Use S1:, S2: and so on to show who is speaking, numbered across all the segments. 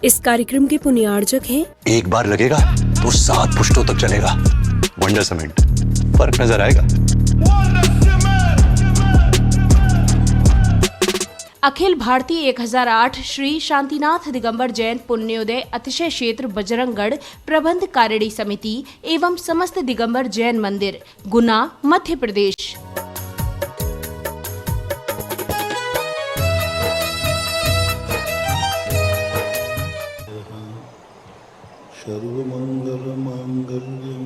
S1: इस कार्यक्रम के पुण्यार्जक हैं
S2: एक बार लगेगा तो 7 पुश्तों तक चलेगा। वंडर सीमेंट, फर्क नजर आएगा।
S3: अखिल भारतीय 1008 श्री शांतिनाथ दिगंबर जैन पुण्योदय अतिशय क्षेत्र बजरंगगढ़ प्रबंध कारिणी समिति एवं समस्त दिगंबर जैन मंदिर, गुना, मध्य प्रदेश।
S4: सर्वमंगल मांगल्यं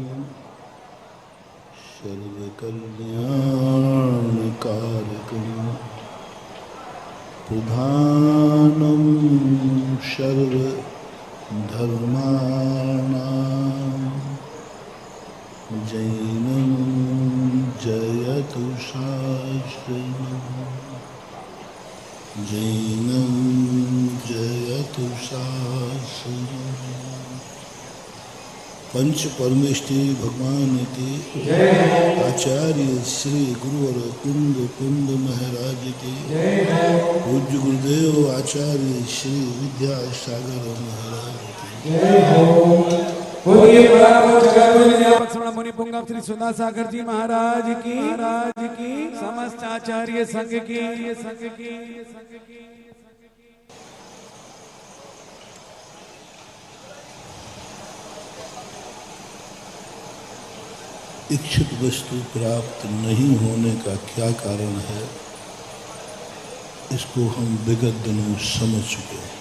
S4: सर्वकल्याण कारकं प्रधानं सर्वधर्माणां जैनं जयतु शास्त्रम् जैनं जयतु शास्त्रम्। पंच परमेष्टि भगवान की आचार्य श्री गुरुवर कुंद महाराज की पूज्य गुरुदेव आचार्य श्री विद्यासागर महाराज
S5: की मुनि पुंगव श्री सुधा सागर जी महाराज की समस्त आचार्य संघ की
S4: इच्छित वस्तु प्राप्त नहीं होने का क्या कारण है, इसको हम विगत दिनों समझ चुके हैं।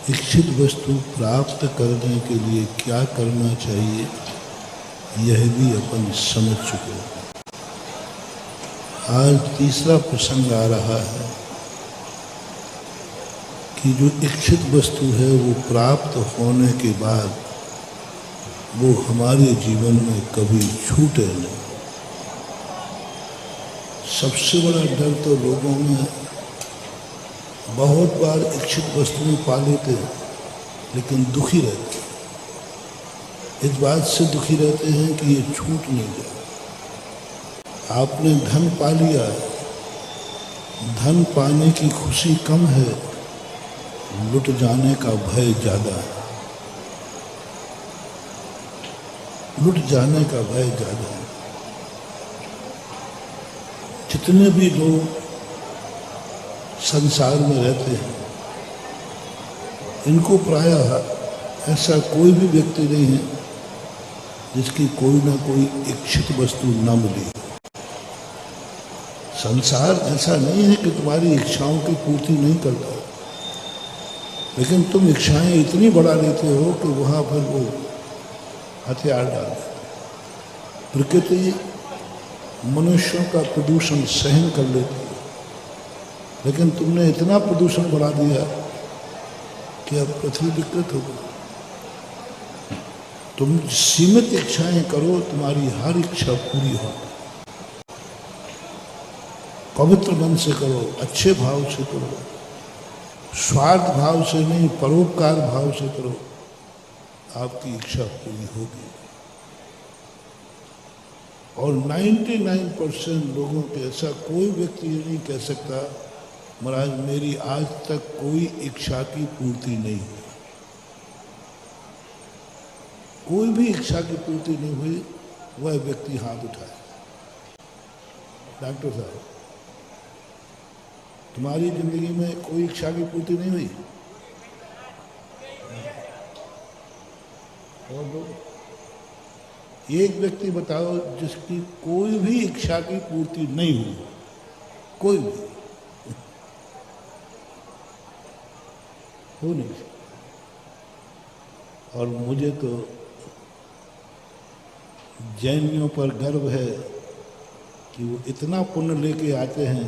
S4: इच्छित वस्तु प्राप्त करने के लिए क्या करना चाहिए, यह भी अपन समझ चुके हैं। आज तीसरा प्रसंग आ रहा है कि जो इच्छित वस्तु है वो प्राप्त होने के बाद वो हमारे जीवन में कभी छूटे नहीं। सबसे बड़ा डर तो लोगों में बहुत बार इच्छित वस्तुएं पा लेते हैं लेकिन दुखी रहते हैं। इस बात से दुखी रहते हैं कि ये छूट नहीं जाए। आपने धन पा लिया, धन पाने की खुशी कम है, लुट जाने का भय ज़्यादा है। लुट जाने का भय ज़्यादा है। जितने भी लोग संसार में रहते हैं, इनको प्रायः ऐसा कोई भी व्यक्ति नहीं है जिसकी कोई ना कोई इच्छित वस्तु न मिली। संसार ऐसा नहीं है कि तुम्हारी इच्छाओं की पूर्ति नहीं करता, लेकिन तुम इच्छाएं इतनी बढ़ा लेते हो कि वहाँ पर वो हथियार डाल। प्रकृति मनुष्यों का प्रदूषण सहन कर लेती है, लेकिन तुमने इतना प्रदूषण बढ़ा दिया कि अब पृथ्वी विकृत हो गई। तुम सीमित इच्छाएं करो, तुम्हारी हर इच्छा पूरी हो। पवित्र मन से करो, अच्छे भाव से करो, स्वार्थ भाव से नहीं, परोपकार भाव से करो, आपकी इच्छा पूरी होगी। और 99% लोगों के ऐसा कोई व्यक्ति ये नहीं कह सकता महाराज मेरी आज तक कोई इच्छा की पूर्ति नहीं हुई। कोई भी इच्छा की पूर्ति नहीं हुई, वह व्यक्ति हाथ उठाए। डॉक्टर साहब, तुम्हारी जिंदगी में कोई इच्छा की पूर्ति नहीं हुई? और दो, एक व्यक्ति बताओ जिसकी कोई भी इच्छा की पूर्ति नहीं हुई, कोई भी हो नहीं। और मुझे तो जैनियों पर गर्व है कि वो इतना पुण्य लेके आते हैं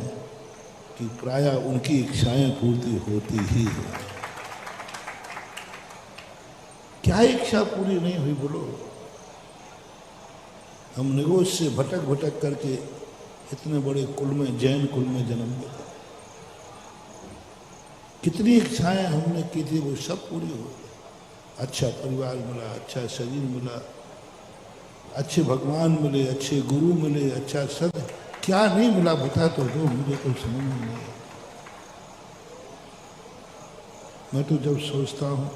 S4: कि प्रायः उनकी इच्छाएं पूर्ति होती ही है। क्या इच्छा पूरी नहीं हुई बोलो? हम निगोज से भटक भटक करके इतने बड़े कुल में, जैन कुल में जन्म लिया। कितनी इच्छाएं हमने की थी, वो सब पूरी हो गई। अच्छा परिवार मिला, अच्छा शरीर मिला, अच्छे भगवान मिले, अच्छे गुरु मिले, अच्छा सद, क्या नहीं मिला बता तो दो, मुझे तो समझ में नहीं। मैं तो जब सोचता हूँ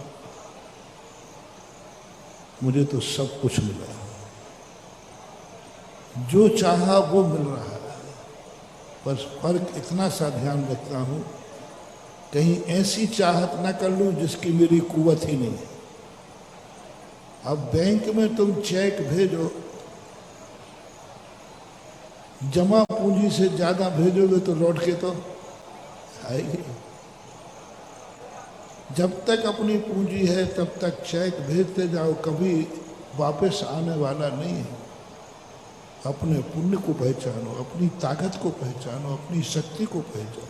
S4: मुझे तो सब कुछ मिला, जो चाहा वो मिल रहा है। बस फर्क इतना सा ध्यान रखता हूँ कहीं ऐसी चाहत ना कर लूँ जिसकी मेरी कुवत ही नहीं है। अब बैंक में तुम चेक भेजो, जमा पूंजी से ज्यादा भेजोगे तो लौट के तो आएगी। जब तक अपनी पूंजी है तब तक चेक भेजते जाओ, कभी वापस आने वाला नहीं है। अपने पुण्य को पहचानो, अपनी ताकत को पहचानो, अपनी शक्ति को पहचानो।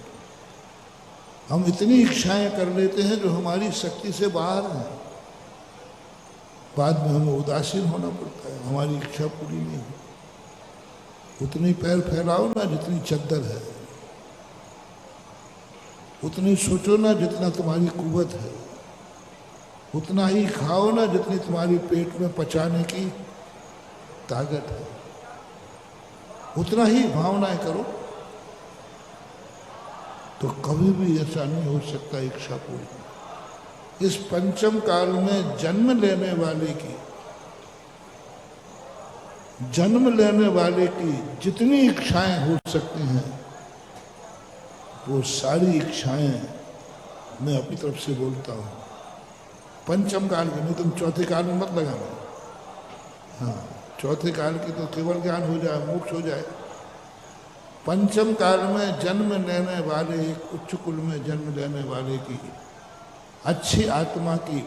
S4: हम इतनी इच्छाएं कर लेते हैं जो हमारी शक्ति से बाहर हैं, बाद में हमें उदासीन होना पड़ता है, हमारी इच्छा पूरी नहीं हुई। उतनी पैर फैलाओ ना जितनी चद्दर है, उतनी सोचो ना जितना तुम्हारी कुवत है, उतना ही खाओ ना जितनी तुम्हारी पेट में पचाने की ताकत है, उतना ही भावनाएं करो। तो कभी भी ऐसा नहीं हो सकता इच्छा पूरी। इस पंचम काल में जन्म लेने वाले की जितनी इच्छाएं हो सकती हैं वो सारी इच्छाएं मैं अपनी तरफ से बोलता हूँ। पंचम काल के, नहीं तुम चौथे काल में मत लगाना। हाँ, चौथे काल की तो केवल ज्ञान हो जाए, मोक्ष हो जाए। पंचम काल में जन्म लेने वाले, एक उच्च कुल में जन्म लेने वाले की, अच्छी आत्मा की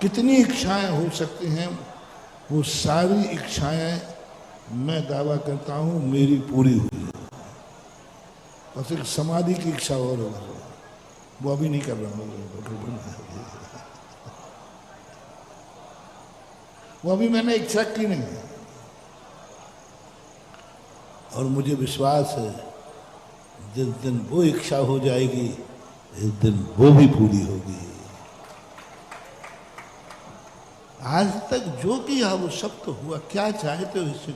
S4: कितनी इच्छाएं हो सकती हैं, वो सारी इच्छाएं मैं दावा करता हूं मेरी पूरी हुई है। बस एक समाधि की इच्छा और हो, वो अभी नहीं कर रहा हूँ, वो अभी मैंने इच्छा की नहीं है। और मुझे विश्वास है जिस दिन वो इच्छा हो जाएगी इस दिन वो भी पूरी होगी। आज तक जो किया वो सब तो हुआ, क्या चाहते हो इससे?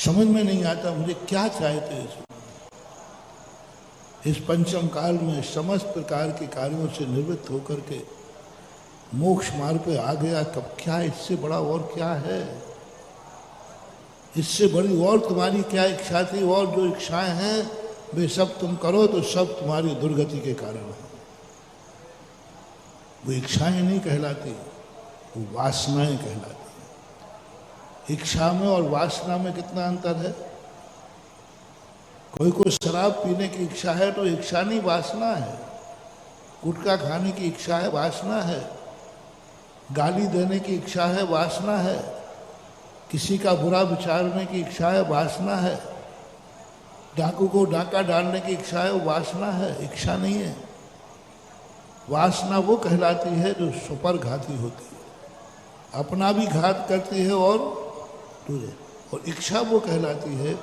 S4: समझ में नहीं आता मुझे, क्या चाहते हो इससे? इस पंचम काल में समस्त प्रकार के कार्यों से निवृत्त होकर के मोक्ष मार्ग पे आ गया, तब क्या इससे बड़ा और क्या है? इससे बड़ी और तुम्हारी क्या इच्छा थी? और जो इच्छाएं हैं वे सब तुम करो तो सब तुम्हारी दुर्गति के कारण है। वो इच्छाएं नहीं कहलाती, वो वासनाएं कहलाती। इच्छा में और वासना में कितना अंतर है? कोई को शराब पीने की इच्छा है तो इच्छा नहीं, वासना है। गुटखा खाने की इच्छा है, वासना है। गाली देने की इच्छा है, वासना है। किसी का बुरा विचारने की इच्छा है, वासना है। डाकू को डाका डालने की इच्छा है, वो वासना है, इच्छा नहीं है। वासना वो कहलाती है जो सुपर घाती होती है, अपना भी घात करती है और तुझे। और इच्छा वो कहलाती है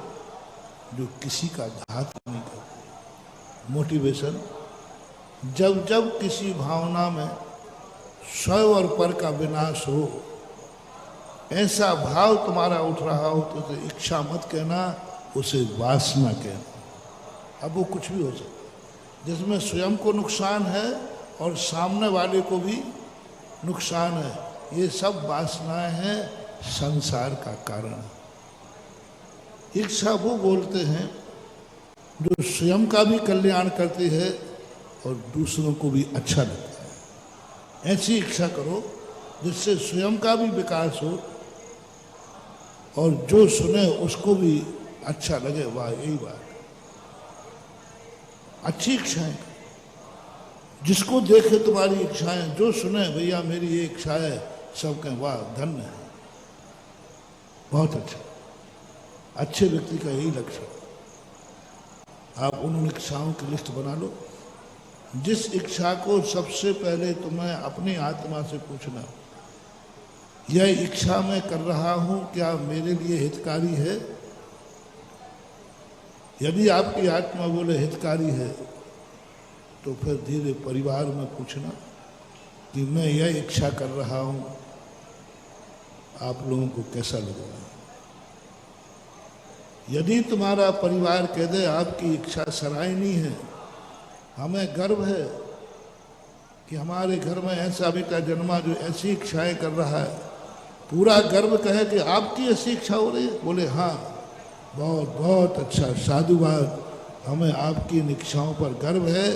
S4: जो किसी का घात नहीं करती। मोटिवेशन, जब जब किसी भावना में स्व और पर का विनाश हो, ऐसा भाव तुम्हारा उठ रहा हो तो उसे इच्छा मत कहना, उसे वासना कहना। अब वो कुछ भी हो सकता है जिसमें स्वयं को नुकसान है और सामने वाले को भी नुकसान है। ये सब वासनाएं हैं, संसार का कारण। इच्छा वो बोलते हैं जो स्वयं का भी कल्याण करती है और दूसरों को भी अच्छा लगता है। ऐसी इच्छा करो जिससे स्वयं का भी विकास हो और जो सुने उसको भी अच्छा लगे। वाह, यही बात। अच्छी इच्छाएं, जिसको देखे तुम्हारी इच्छाएं, जो सुने भैया मेरी ये इच्छा है, सब कहें वाह धन्य है, बहुत अच्छा। अच्छे व्यक्ति का यही लक्ष्य। आप उन इच्छाओं की लिस्ट बना लो। जिस इच्छा को सबसे पहले तुम्हें अपनी आत्मा से पूछना, यह इच्छा मैं कर रहा हूं क्या मेरे लिए हितकारी है? यदि आपकी आत्मा बोले हितकारी है तो फिर धीरे परिवार में पूछना कि मैं यह इच्छा कर रहा हूं, आप लोगों को कैसा लगेगा? यदि तुम्हारा परिवार कह दे आपकी इच्छा सराहनीय है, हमें गर्व है, कि हमारे घर में ऐसा बेटा जन्मा जो ऐसी इच्छाएं कर रहा है, पूरा गर्व कहे कि आपकी ऐसी इच्छा हो रही है। बोले हाँ, बहुत बहुत अच्छा, साधुवाद, हमें आपकी इन इच्छाओं पर गर्व है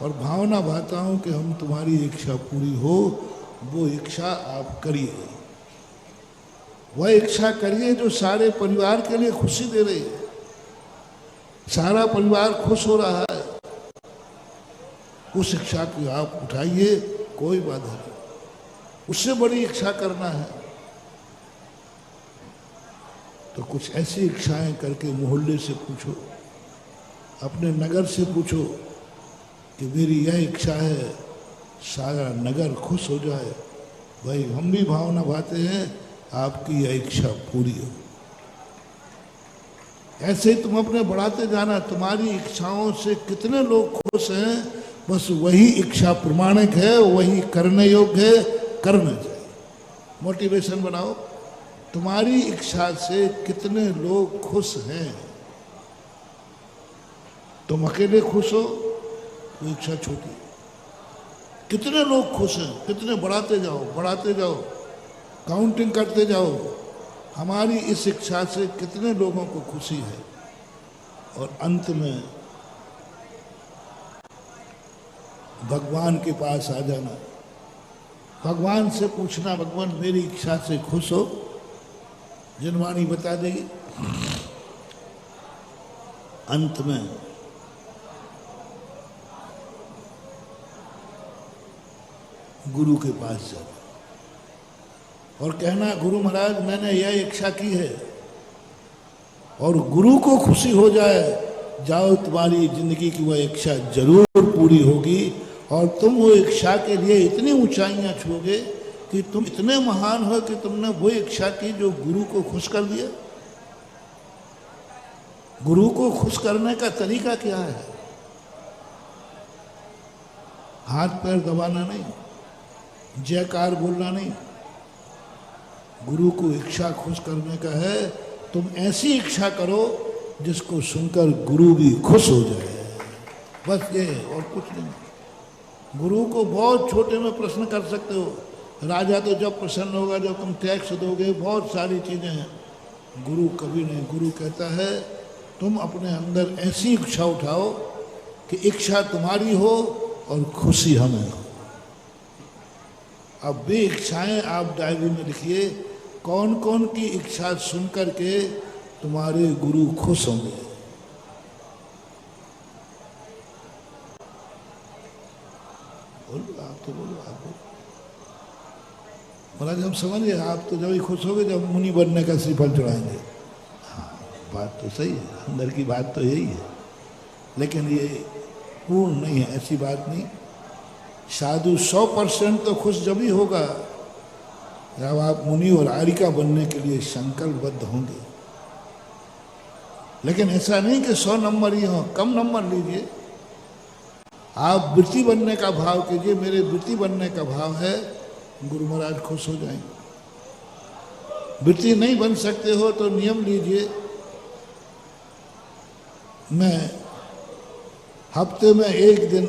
S4: और भावना भाता हूँ कि हम तुम्हारी इच्छा पूरी हो, वो इच्छा आप करिए, वह इच्छा करिए जो सारे परिवार के लिए खुशी दे रही है। सारा परिवार खुश हो रहा है, उस इच्छा को आप उठाइए, कोई बाधा नहीं। उससे बड़ी इच्छा करना है तो कुछ ऐसी इच्छाएं करके मोहल्ले से पूछो, अपने नगर से पूछो कि मेरी यह इच्छा है, सारा नगर खुश हो जाए। भाई हम भी भावना भाते हैं आपकी यह इच्छा पूरी हो। ऐसे ही तुम अपने बढ़ाते जाना, तुम्हारी इच्छाओं से कितने लोग खुश हैं, बस वही इच्छा प्रमाणिक है, वही करने योग्य है, करना चाहिए। मोटिवेशन बनाओ, तुम्हारी इच्छा से कितने लोग खुश हैं। तुम अकेले खुश हो वो इच्छा छोटी, कितने लोग खुश हैं, कितने बढ़ाते जाओ, बढ़ाते जाओ, काउंटिंग करते जाओ, हमारी इस इच्छा से कितने लोगों को खुशी है। और अंत में भगवान के पास आ जाना, भगवान से पूछना, भगवान मेरी इच्छा से खुश हो। जिनवाणी बता देगी। अंत में गुरु के पास जाना और कहना, गुरु महाराज मैंने यह इच्छा की है, और गुरु को खुशी हो जाए, जाओ तुम्हारी जिंदगी की वह इच्छा जरूर पूरी होगी और तुम वो इच्छा के लिए इतनी ऊंचाइयां छूओगे कि तुम इतने महान हो कि तुमने वो इच्छा की जो गुरु को खुश कर दिया। गुरु को खुश करने का तरीका क्या है? हाथ पैर दबाना नहीं, जयकार बोलना नहीं, गुरु को इच्छा खुश करने का है। तुम ऐसी इच्छा करो जिसको सुनकर गुरु भी खुश हो जाए, बस ये, और कुछ नहीं। गुरु को बहुत छोटे में प्रश्न कर सकते हो। राजा तो जब प्रसन्न होगा जब तुम टैक्स दोगे, बहुत सारी चीजें हैं। गुरु कभी नहीं। गुरु कहता है तुम अपने अंदर ऐसी इच्छा उठाओ कि इच्छा तुम्हारी हो और खुशी हमें हो। अब वे इच्छाएं आप डायरी में लिखिए, कौन कौन की इच्छा सुनकर के तुम्हारे गुरु खुश होंगे। बोलो, आप तो बोलो, आप बोलो। महाराज हम समझिए, आप तो जब ही खुश होगे जब मुनि बनने का श्रीफल चढ़ाएंगे। हाँ, बात तो सही है, अंदर की बात तो यही है, लेकिन ये पूर्ण नहीं है, ऐसी बात नहीं। साधु 100% तो खुश जब ही होगा जब आप मुनि और आर्यिका बनने के लिए संकल्पबद्ध होंगे। लेकिन ऐसा नहीं कि 100 नंबर ही हो, कम नंबर लीजिए। आप वृत्ति बनने का भाव कीजिए, मेरे वृत्ति बनने का भाव है, गुरु महाराज खुश हो जाएंगे। वृत्ति नहीं बन सकते हो तो नियम लीजिए, मैं हफ्ते में एक दिन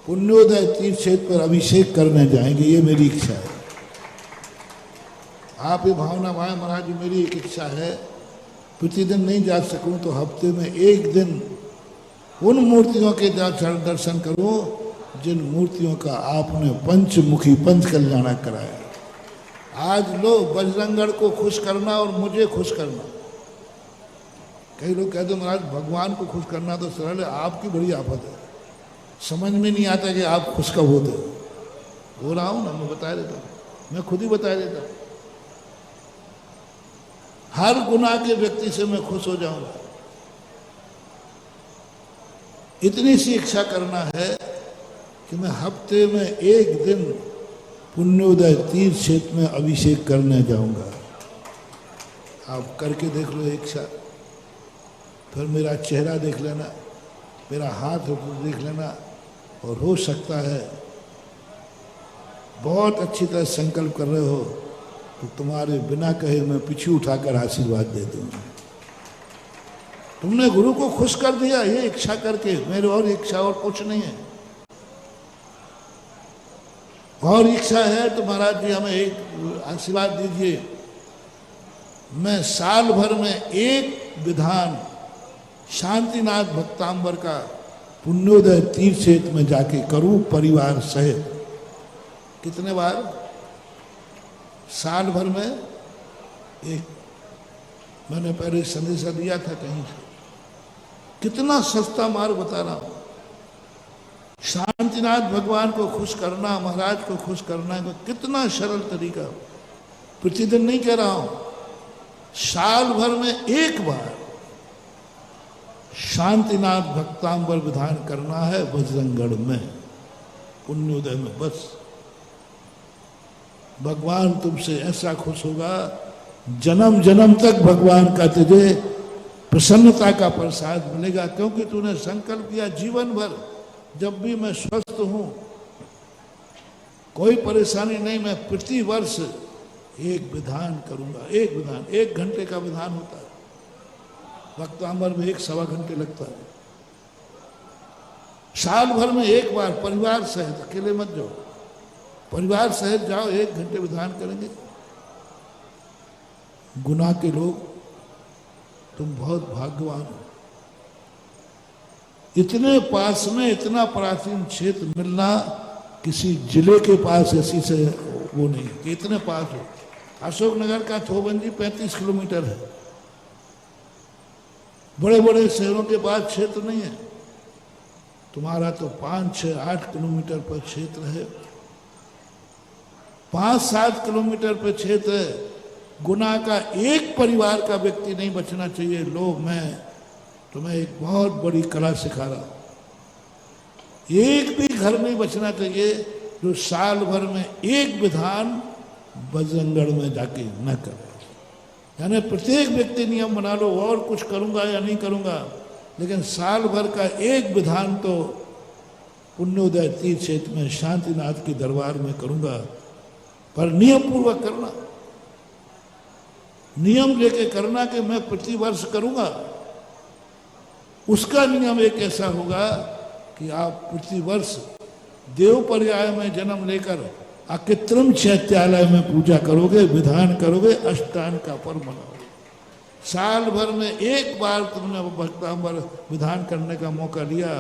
S4: पुण्योदय तीर्थ क्षेत्र पर अभिषेक करने जाएंगे, ये मेरी इच्छा है। आप ये भावना भाई महाराज मेरी एक इच्छा है, प्रतिदिन नहीं जा सकूं तो हफ्ते में एक दिन उन मूर्तियों के दर्शन करूं जिन मूर्तियों का आपने पंचमुखी पंच कल्याण कराया। आज लो बजरंगगढ़ को खुश करना और मुझे खुश करना। कई लोग कहते महाराज भगवान को खुश करना तो सरल है, आपकी बड़ी आफत है, समझ में नहीं आता कि आप खुश कब होते हो। रहा हूं ना, मैं बता देता हूं, मैं खुद ही बता देता हूं। हर गुनाह के व्यक्ति से मैं खुश हो जाऊंगा, इतनी सी इच्छा करना है कि मैं हफ्ते में एक दिन पुण्योदय तीर्थ क्षेत्र में अभिषेक करने जाऊंगा। आप करके देख लो इच्छा, फिर मेरा चेहरा देख लेना, मेरा हाथ देख लेना, और हो सकता है बहुत अच्छी तरह संकल्प कर रहे हो तो तुम्हारे बिना कहे मैं पीछे उठाकर आशीर्वाद दे दूंगा। तुमने गुरु को खुश कर दिया ये इच्छा करके, मेरे और इच्छा और कुछ नहीं है। और इच्छा है तो महाराज जी हमें एक आशीर्वाद दीजिए, मैं साल भर में एक विधान शांतिनाथ भक्तांबर का पुण्योदय तीर्थ क्षेत्र में जाके करूं परिवार सहित। कितने बार? साल भर में एक। मैंने पहले संदेशा दिया था कहीं से, कितना सस्ता मार्ग बता रहा हूं। शांतिनाथ भगवान को खुश करना, महाराज को खुश करना को कितना सरल तरीका। प्रतिदिन नहीं कह रहा हूं, साल भर में एक बार शांतिनाथ भक्तांबर विधान करना है बजरंगगढ़ में पुण्योदय में। बस भगवान तुमसे ऐसा खुश होगा, जन्म जन्म तक भगवान का तुझे प्रसन्नता का प्रसाद मिलेगा, क्योंकि तूने संकल्प किया जीवन भर जब भी मैं स्वस्थ हूं, कोई परेशानी नहीं, मैं प्रति वर्ष एक विधान करूंगा। एक विधान 1 घंटे का विधान होता है, भक्तांबर में 1-1.25 घंटे लगता है। साल भर में एक बार परिवार सहित, अकेले मत जाओ, परिवार सहित जाओ, 1 घंटे विधान करेंगे। गुना के लोग, तुम बहुत भाग्यवान हो। इतने पास में इतना प्राचीन क्षेत्र मिलना किसी जिले के पास ऐसी से वो नहीं कि इतने पास हो। अशोकनगर का थोबंजी 35 किलोमीटर है। बड़े बड़े शहरों के पास क्षेत्र नहीं है। तुम्हारा तो 5, 6, 8 किलोमीटर पर क्षेत्र है, 5-7 किलोमीटर पर क्षेत्र है। गुना का एक परिवार का व्यक्ति नहीं बचना चाहिए। लो, मैं तुम्हें एक बहुत बड़ी कला सिखा रहा हूं। एक भी घर नहीं बचना चाहिए जो साल भर में एक विधान बजरंगगढ़ में जाके न करे। यानी प्रत्येक व्यक्ति नियम बना लो, और कुछ करूंगा या नहीं करूंगा, लेकिन साल भर का एक विधान तो पुण्योदय तीर्थ क्षेत्र में शांतिनाथ के दरबार में करूंगा। पर नियम पूर्वक करना, नियम लेके करना कि मैं प्रति वर्ष करूंगा। उसका नियम एक ऐसा होगा कि आप प्रति वर्ष देव पर्याय में जन्म लेकर अकृत्रिम चैत्यालय में पूजा करोगे, विधान करोगे, अष्टांग का पर्व मनाओगे। साल भर में एक बार तुमने भक्तांबर विधान करने का मौका लिया,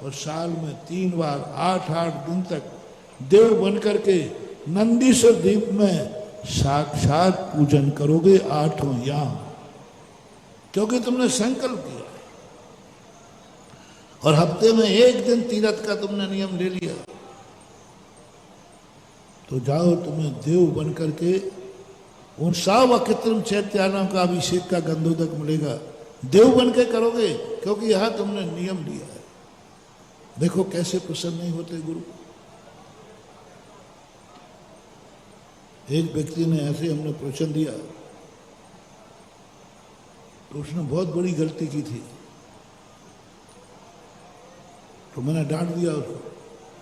S4: और साल में 3 बार 8-8 दिन तक देव बनकर के नंदीश्वर द्वीप में साक्षात पूजन करोगे 8 याम, क्योंकि तुमने संकल्प किया। और हफ्ते में 1 दिन तीरथ का तुमने नियम ले लिया, तो जाओ, तुम्हें देव बन करके उन 100 अकृत्रिम चैत्यालयों का अभिषेक का गंधोदक मिलेगा। देव बन के करोगे, क्योंकि यहां तुमने नियम लिया है। देखो कैसे प्रसन्न नहीं होते गुरु। एक व्यक्ति ने ऐसे हमने प्रवचन दिया, तो उसने बहुत बड़ी गलती की थी, तो मैंने डांट दिया उसको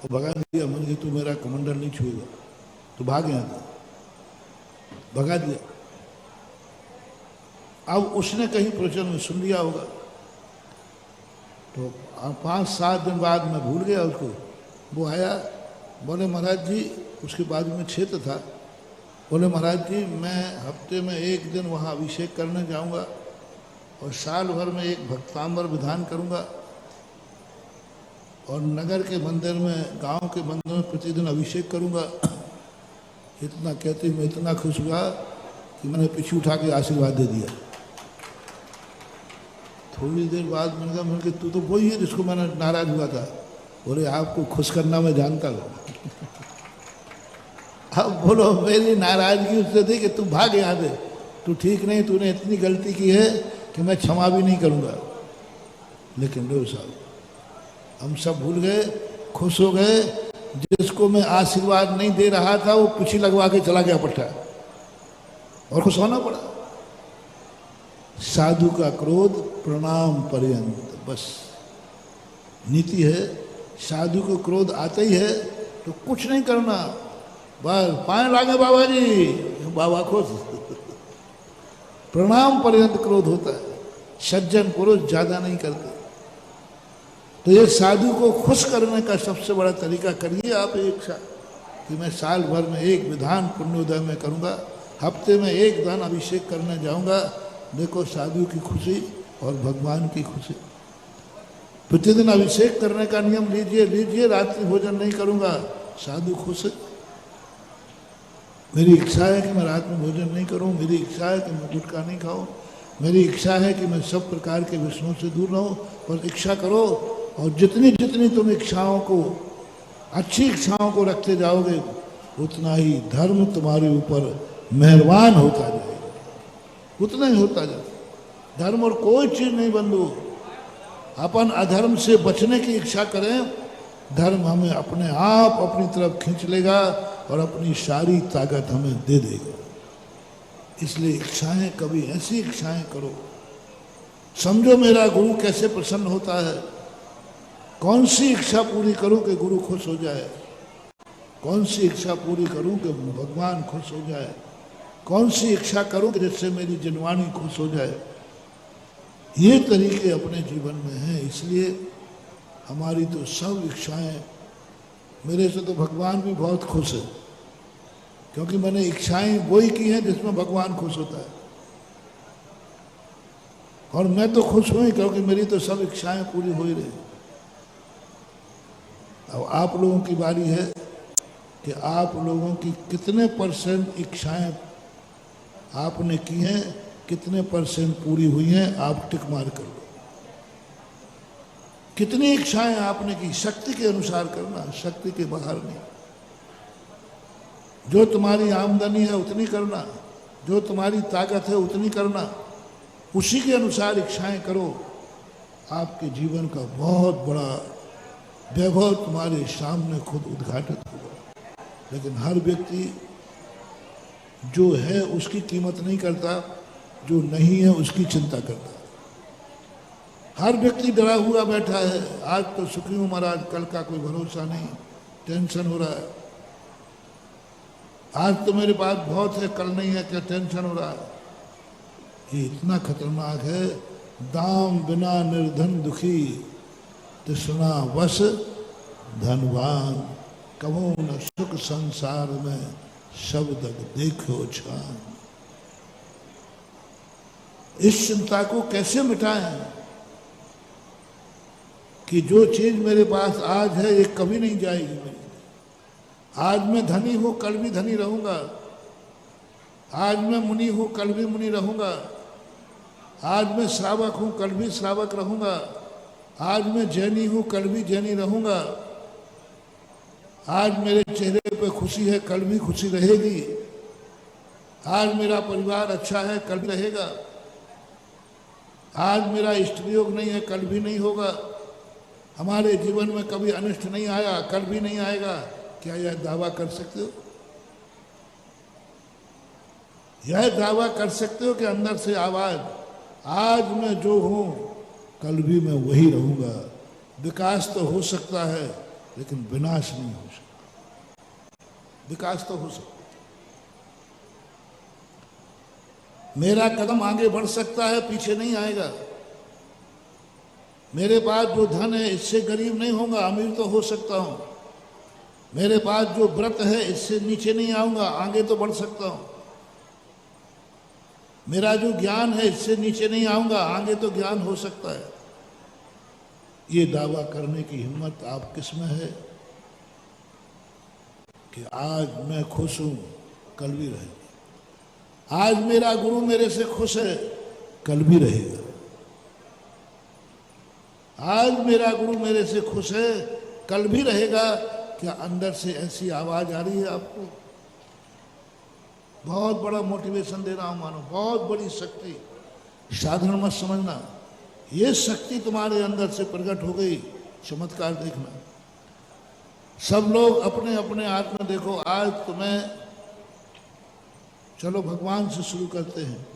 S4: और भगा दिया। मैंने कहा तू मेरा कमंडल नहीं छुएगा, तो भाग यहाँ था, भगा दिया। अब उसने कहीं प्रवचन में सुन लिया होगा, तो 5-7 दिन बाद मैं भूल गया उसको। वो आया, बोले महाराज जी, उसके बाजू में क्षेत्र था, बोले महाराज जी मैं हफ्ते में 1 दिन वहाँ अभिषेक करने जाऊँगा और साल भर में एक भक्तांबर विधान करूँगा, और नगर के मंदिर में, गांव के मंदिर में प्रतिदिन अभिषेक करूँगा। इतना कहते मैं इतना खुश हुआ कि मैंने पीछे उठा के आशीर्वाद दे दिया। थोड़ी देर बाद मैंने कहा तू तो वही है जिसको मैंने नाराज हुआ था। बोले आपको खुश करना मैं जानता हूँ। अब बोलो मेरी नाराजगी उससे थी कि तू भाग यहाँ से, तू ठीक नहीं, तूने इतनी गलती की है कि मैं क्षमा भी नहीं करूँगा। लेकिन लो साहब, हम सब भूल गए, खुश हो गए। जिसको मैं आशीर्वाद नहीं दे रहा था वो पीछे लगवा के चला गया पट्टा, और खुश होना पड़ा। साधु का क्रोध प्रणाम पर्यंत, बस नीति है। साधु को क्रोध आता ही है तो कुछ नहीं करना, बस पाए लागे बाबा जी, बाबा खुश। प्रणाम पर्यंत क्रोध होता है, सज्जन पुरुष ज्यादा नहीं करते। तो ये साधु को खुश करने का सबसे बड़ा तरीका करिए आप एक साथ। कि मैं साल भर में एक विधान पुण्योदय में करूँगा, हफ्ते में एक दान अभिषेक करने जाऊँगा। देखो साधु की खुशी और भगवान की खुशी। प्रतिदिन अभिषेक करने का नियम लीजिए, रात्रि भोजन नहीं करूँगा, साधु खुश है। मेरी इच्छा है कि मैं रात में भोजन नहीं करूँ, मेरी इच्छा है कि मैं गुटखा नहीं खाऊँ, मेरी इच्छा है कि मैं सब प्रकार के विषयों से दूर रहूँ। पर इच्छा करो, और जितनी जितनी तुम इच्छाओं को, अच्छी इच्छाओं को रखते जाओगे, उतना ही धर्म तुम्हारे ऊपर मेहरबान होता जाएगा, उतना ही होता जाएगा। धर्म और कोई चीज़ नहीं बंधु। अपन अधर्म से बचने की इच्छा करें, धर्म हमें अपने आप अपनी तरफ खींच लेगा और अपनी सारी ताकत हमें दे देगा। इसलिए इच्छाएं, कभी ऐसी इच्छाएं करो, समझो मेरा गुरु कैसे प्रसन्न होता है। कौन सी इच्छा पूरी करूं कि गुरु खुश हो जाए, कौन सी इच्छा पूरी करूं कि भगवान खुश हो जाए, कौन सी इच्छा करूं कि जिससे मेरी जनवाणी खुश हो जाए। ये तरीके अपने जीवन में हैं। इसलिए हमारी तो सब इच्छाएं, मेरे से तो भगवान भी बहुत खुश है, क्योंकि मैंने इच्छाएं वही की हैं जिसमें भगवान खुश होता है। और मैं तो खुश हूँ क्योंकि मेरी तो सब इच्छाएं पूरी हो ही रही। अब आप लोगों की बारी है कि आप लोगों की कितने % इच्छाएं आपने की हैं, कितने % पूरी हुई हैं, आप टिक मार कर लो। कितनी इच्छाएं आपने की, शक्ति के अनुसार करना, शक्ति के बाहर नहीं। जो तुम्हारी आमदनी है उतनी करना, जो तुम्हारी ताकत है उतनी करना, उसी के अनुसार इच्छाएं करो। आपके जीवन का बहुत बड़ा वैभव तुम्हारे सामने खुद उद्घाटित होगा। लेकिन हर व्यक्ति जो है उसकी कीमत नहीं करता, जो नहीं है उसकी चिंता करता। हर व्यक्ति डरा हुआ बैठा है, आज तो सुखी हूँ महाराज, कल का कोई भरोसा नहीं, टेंशन हो रहा है। आज तो मेरे पास बहुत है, कल नहीं है, क्या टेंशन हो रहा है। ये इतना खतरनाक है। दाम बिना निर्धन दुखी, तृष्णा वश धनवान, कहो न सुख संसार में, शब्द देखो छान। इस चिंता को कैसे मिटाएं कि जो चीज मेरे पास आज है ये कभी नहीं जाएगी मेरी। आज मैं धनी हूं, कल भी धनी रहूंगा। आज मैं मुनि हूं, कल भी मुनि रहूंगा। आज मैं श्रावक हूं, कल भी श्रावक रहूंगा। आज मैं जैनी हूं, कल भी जैनी रहूंगा। आज मेरे चेहरे पे खुशी है, कल भी खुशी रहेगी। आज मेरा परिवार अच्छा है, कल भी रहेगा। आज मेरा इष्ट वियोग नहीं है, कल भी नहीं होगा। हमारे जीवन में कभी अनिष्ट नहीं आया, कल भी नहीं आएगा। क्या यह दावा कर सकते हो? यह दावा कर सकते हो कि अंदर से आवाज, आज मैं जो हूं कल भी मैं वही रहूंगा। विकास तो हो सकता है लेकिन विनाश नहीं हो सकता। विकास तो हो सकता, मेरा कदम आगे बढ़ सकता है, पीछे नहीं आएगा। मेरे पास जो धन है इससे गरीब नहीं होगा, अमीर तो हो सकता हूं। मेरे पास जो व्रत है इससे नीचे नहीं आऊंगा, आगे तो बढ़ सकता हूं। मेरा जो ज्ञान है इससे नीचे नहीं आऊंगा, आगे तो ज्ञान हो सकता है। ये दावा करने की हिम्मत आप किस में है कि आज मैं खुश हूं, कल भी रहेगा। आज मेरा गुरु मेरे से खुश है, कल भी रहेगा। आज मेरा गुरु मेरे से खुश है, कल भी रहेगा। क्या अंदर से ऐसी आवाज आ रही है आपको? बहुत बड़ा मोटिवेशन दे रहा हूं मानो, बहुत बड़ी शक्ति। साधारण मत समझना, ये शक्ति तुम्हारे अंदर से प्रकट हो गई। चमत्कार देखना। सब लोग अपने अपने आत्मा देखो। आज तुम्हें, चलो भगवान से शुरू करते हैं।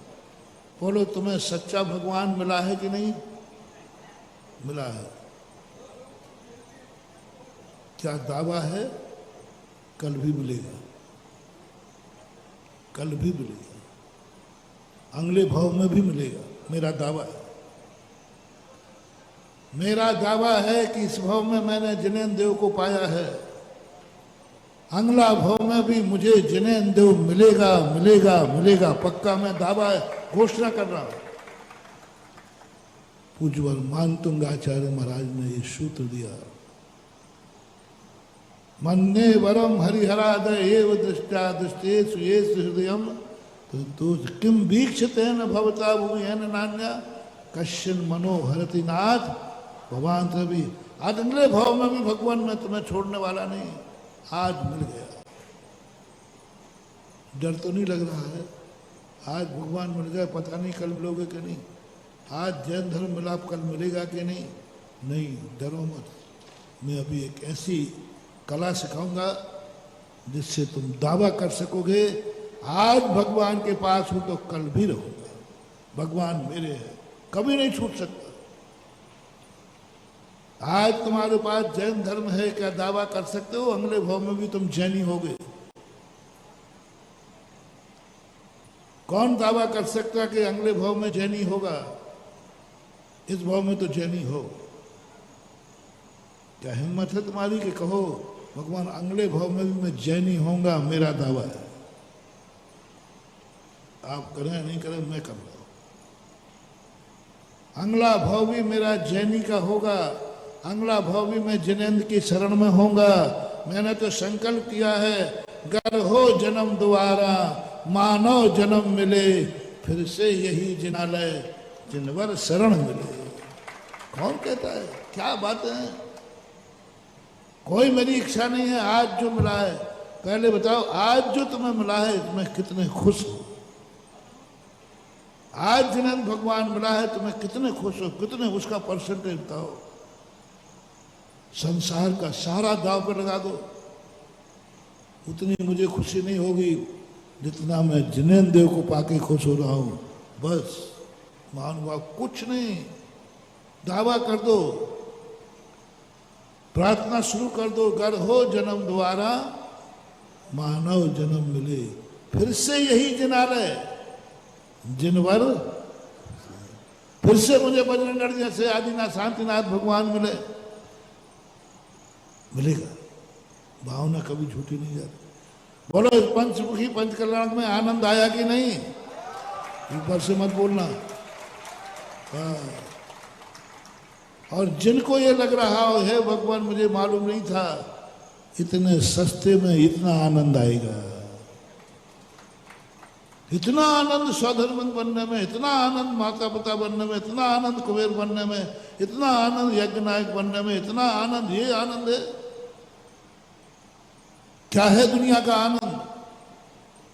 S4: बोलो, तुम्हें सच्चा भगवान मिला है कि नहीं मिला है? क्या दावा है? कल भी मिलेगा, कल भी मिलेगा, अगले भाव में भी मिलेगा। मेरा दावा है। मेरा दावा है कि इस भाव में मैंने जिनेन्द्र देव को पाया है, अगला भव में भी मुझे जिनेंद्र मिलेगा मिलेगा मिलेगा, पक्का मैं दावा घोषणा कर रहा हूं। पूज्यवर मानतुंग आचार्य महाराज ने ये सूत्र दिया, मन्ने वरम हरिहरादय एव दृष्टा दृष्टे सुयेष हृदयम तो किम वीक्षते न भवता भूमि है नान्या कश्यन मनोहरति नाथ भगवान से भी। आज अगले भाव में भी भगवान मैं तुम्हें छोड़ने वाला नहीं, आज मिल गया। डर तो नहीं लग रहा है? आज भगवान मिल गया, पता नहीं कल मिलोगे कि नहीं। आज जैन धर्म मिलाप कल मिलेगा कि नहीं? नहीं, डरो मत। मैं अभी एक ऐसी कला सिखाऊंगा जिससे तुम दावा कर सकोगे आज भगवान के पास हूं तो कल भी रहूंगा। भगवान मेरे हैं, कभी नहीं छूट सकता। आज तुम्हारे पास जैन धर्म है, क्या दावा कर सकते हो अगले भाव में भी तुम जैनी होगे? कौन दावा कर सकता कि अगले भाव में जैनी होगा? इस भाव में तो जैनी हो। क्या हिम्मत है तुम्हारी कि कहो भगवान अगले भाव में भी मैं जैनी होऊंगा? मेरा दावा है। आप करें नहीं करें, मैं कर रहा हूं। अगला भाव भी मेरा जैनी का होगा, अगला भाव भी मैं जिनेंद्र की शरण में होऊंगा। मैंने तो संकल्प किया है, गर हो जन्म दोबारा मानव जन्म मिले, फिर से यही जिनालय जिनवर शरण मिले। कौन कहता है? क्या बात है? कोई मेरी इच्छा नहीं है। आज जो मिला है, पहले बताओ आज जो तुम्हें मिला है इसमें कितने खुश हो? आज जिन्हें भगवान मिला है तुम्हें कितने खुश हो? कितने उसका परसेंटेज बताओ? संसार का सारा दाव पर लगा दो, उतनी मुझे खुशी नहीं होगी जितना मैं जिनेंद्र देव को पाके खुश हो रहा हूं। बस मानवा कुछ नहीं, दावा कर दो, प्रार्थना शुरू कर दो, गर हो जन्म दोबारा मानव जन्म मिले, फिर से यही जिनालय जिनवर, फिर से मुझे बजरंगगढ़ जैसे आदिनाथ शांतिनाथ भगवान मिले। मिलेगा, भावना कभी झूठी नहीं जाती। बोलो इस पंचमुखी पंचकल्याण में आनंद आया कि नहीं? ऊपर से मत बोलना। हाँ। और जिनको ये लग रहा हो है भगवान मुझे मालूम नहीं था इतने सस्ते में इतना आनंद आएगा, इतना आनंद स्वधर्म बनने में, इतना आनंद माता पिता बनने में, इतना आनंद कुबेर बनने में, इतना आनंद यज्ञ नायक बनने में, इतना आनंद, ये आनंद है। क्या है दुनिया का आनंद?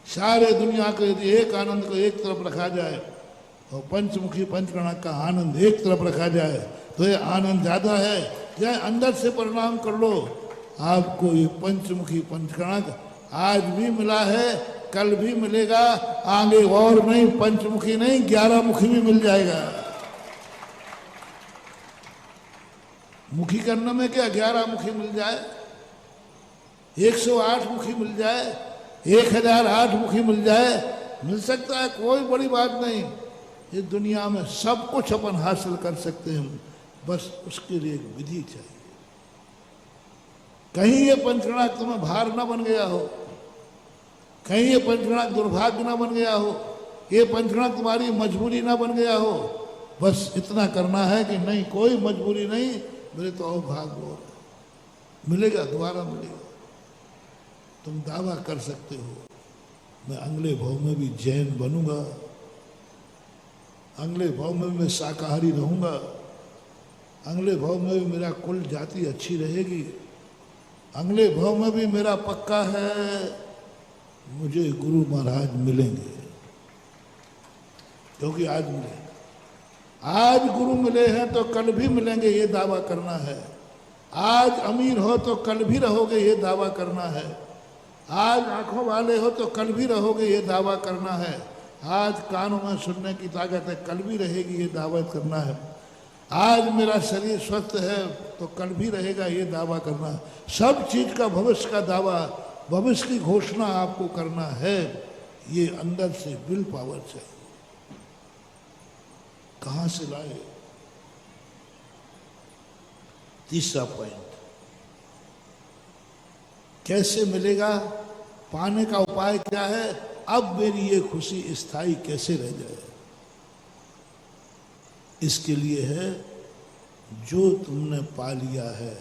S4: सारे दुनिया के यदि एक आनंद को एक तरफ रखा जाए और पंचमुखी पंचकर्णक का आनंद एक तरफ रखा जाए तो ये आनंद ज्यादा है। या अंदर से परिणाम कर लो, आपको ये पंचमुखी पंचकर्णक आज भी मिला है, कल भी मिलेगा, आगे और नहीं, पंचमुखी नहीं 11 मुखी भी मिल जाएगा। मुखी करने में क्या 11 मुखी मिल जाए, 108 मुखी मिल जाए, 1008 मुखी मिल जाए, मिल सकता है, कोई बड़ी बात नहीं। इस दुनिया में सब कुछ अपन हासिल कर सकते हैं, बस उसके लिए एक विधि चाहिए। कहीं ये पंचकर्णक तुम्हें भार न बन गया हो, कहीं ये पंचकर्णक दुर्भाग्य न बन गया हो, ये पंचकर्णक तुम्हारी मजबूरी न बन गया हो। बस इतना करना है कि नहीं, कोई मजबूरी नहीं, मेरे तो अभाग्य हो, मिलेगा, दोबारा मिलेगा। तुम दावा कर सकते हो मैं अगले भाव में भी जैन बनूंगा, अगले भाव में भी मैं शाकाहारी रहूंगा, अगले भाव में भी मेरा कुल जाति अच्छी रहेगी, अगले भाव में भी मेरा पक्का है मुझे गुरु महाराज मिलेंगे। क्योंकि आज मिले, आज गुरु मिले हैं तो कल भी मिलेंगे, ये दावा करना है। आज अमीर हो तो कल भी रहोगे, ये दावा करना है। आज आंखों वाले हो तो कल भी रहोगे, ये दावा करना है। आज कानों में सुनने की ताकत है, कल भी रहेगी, ये दावा करना है। आज मेरा शरीर स्वस्थ है तो कल भी रहेगा, ये दावा करना है। सब चीज का भविष्य का दावा, भविष्य की घोषणा आपको करना है। ये अंदर से विल पावर चाहिए। कहां से लाए? तीसरा पॉइंट, कैसे मिलेगा, पाने का उपाय क्या है, अब मेरी ये खुशी स्थायी कैसे रह जाए। इसके लिए है जो तुमने पा लिया है,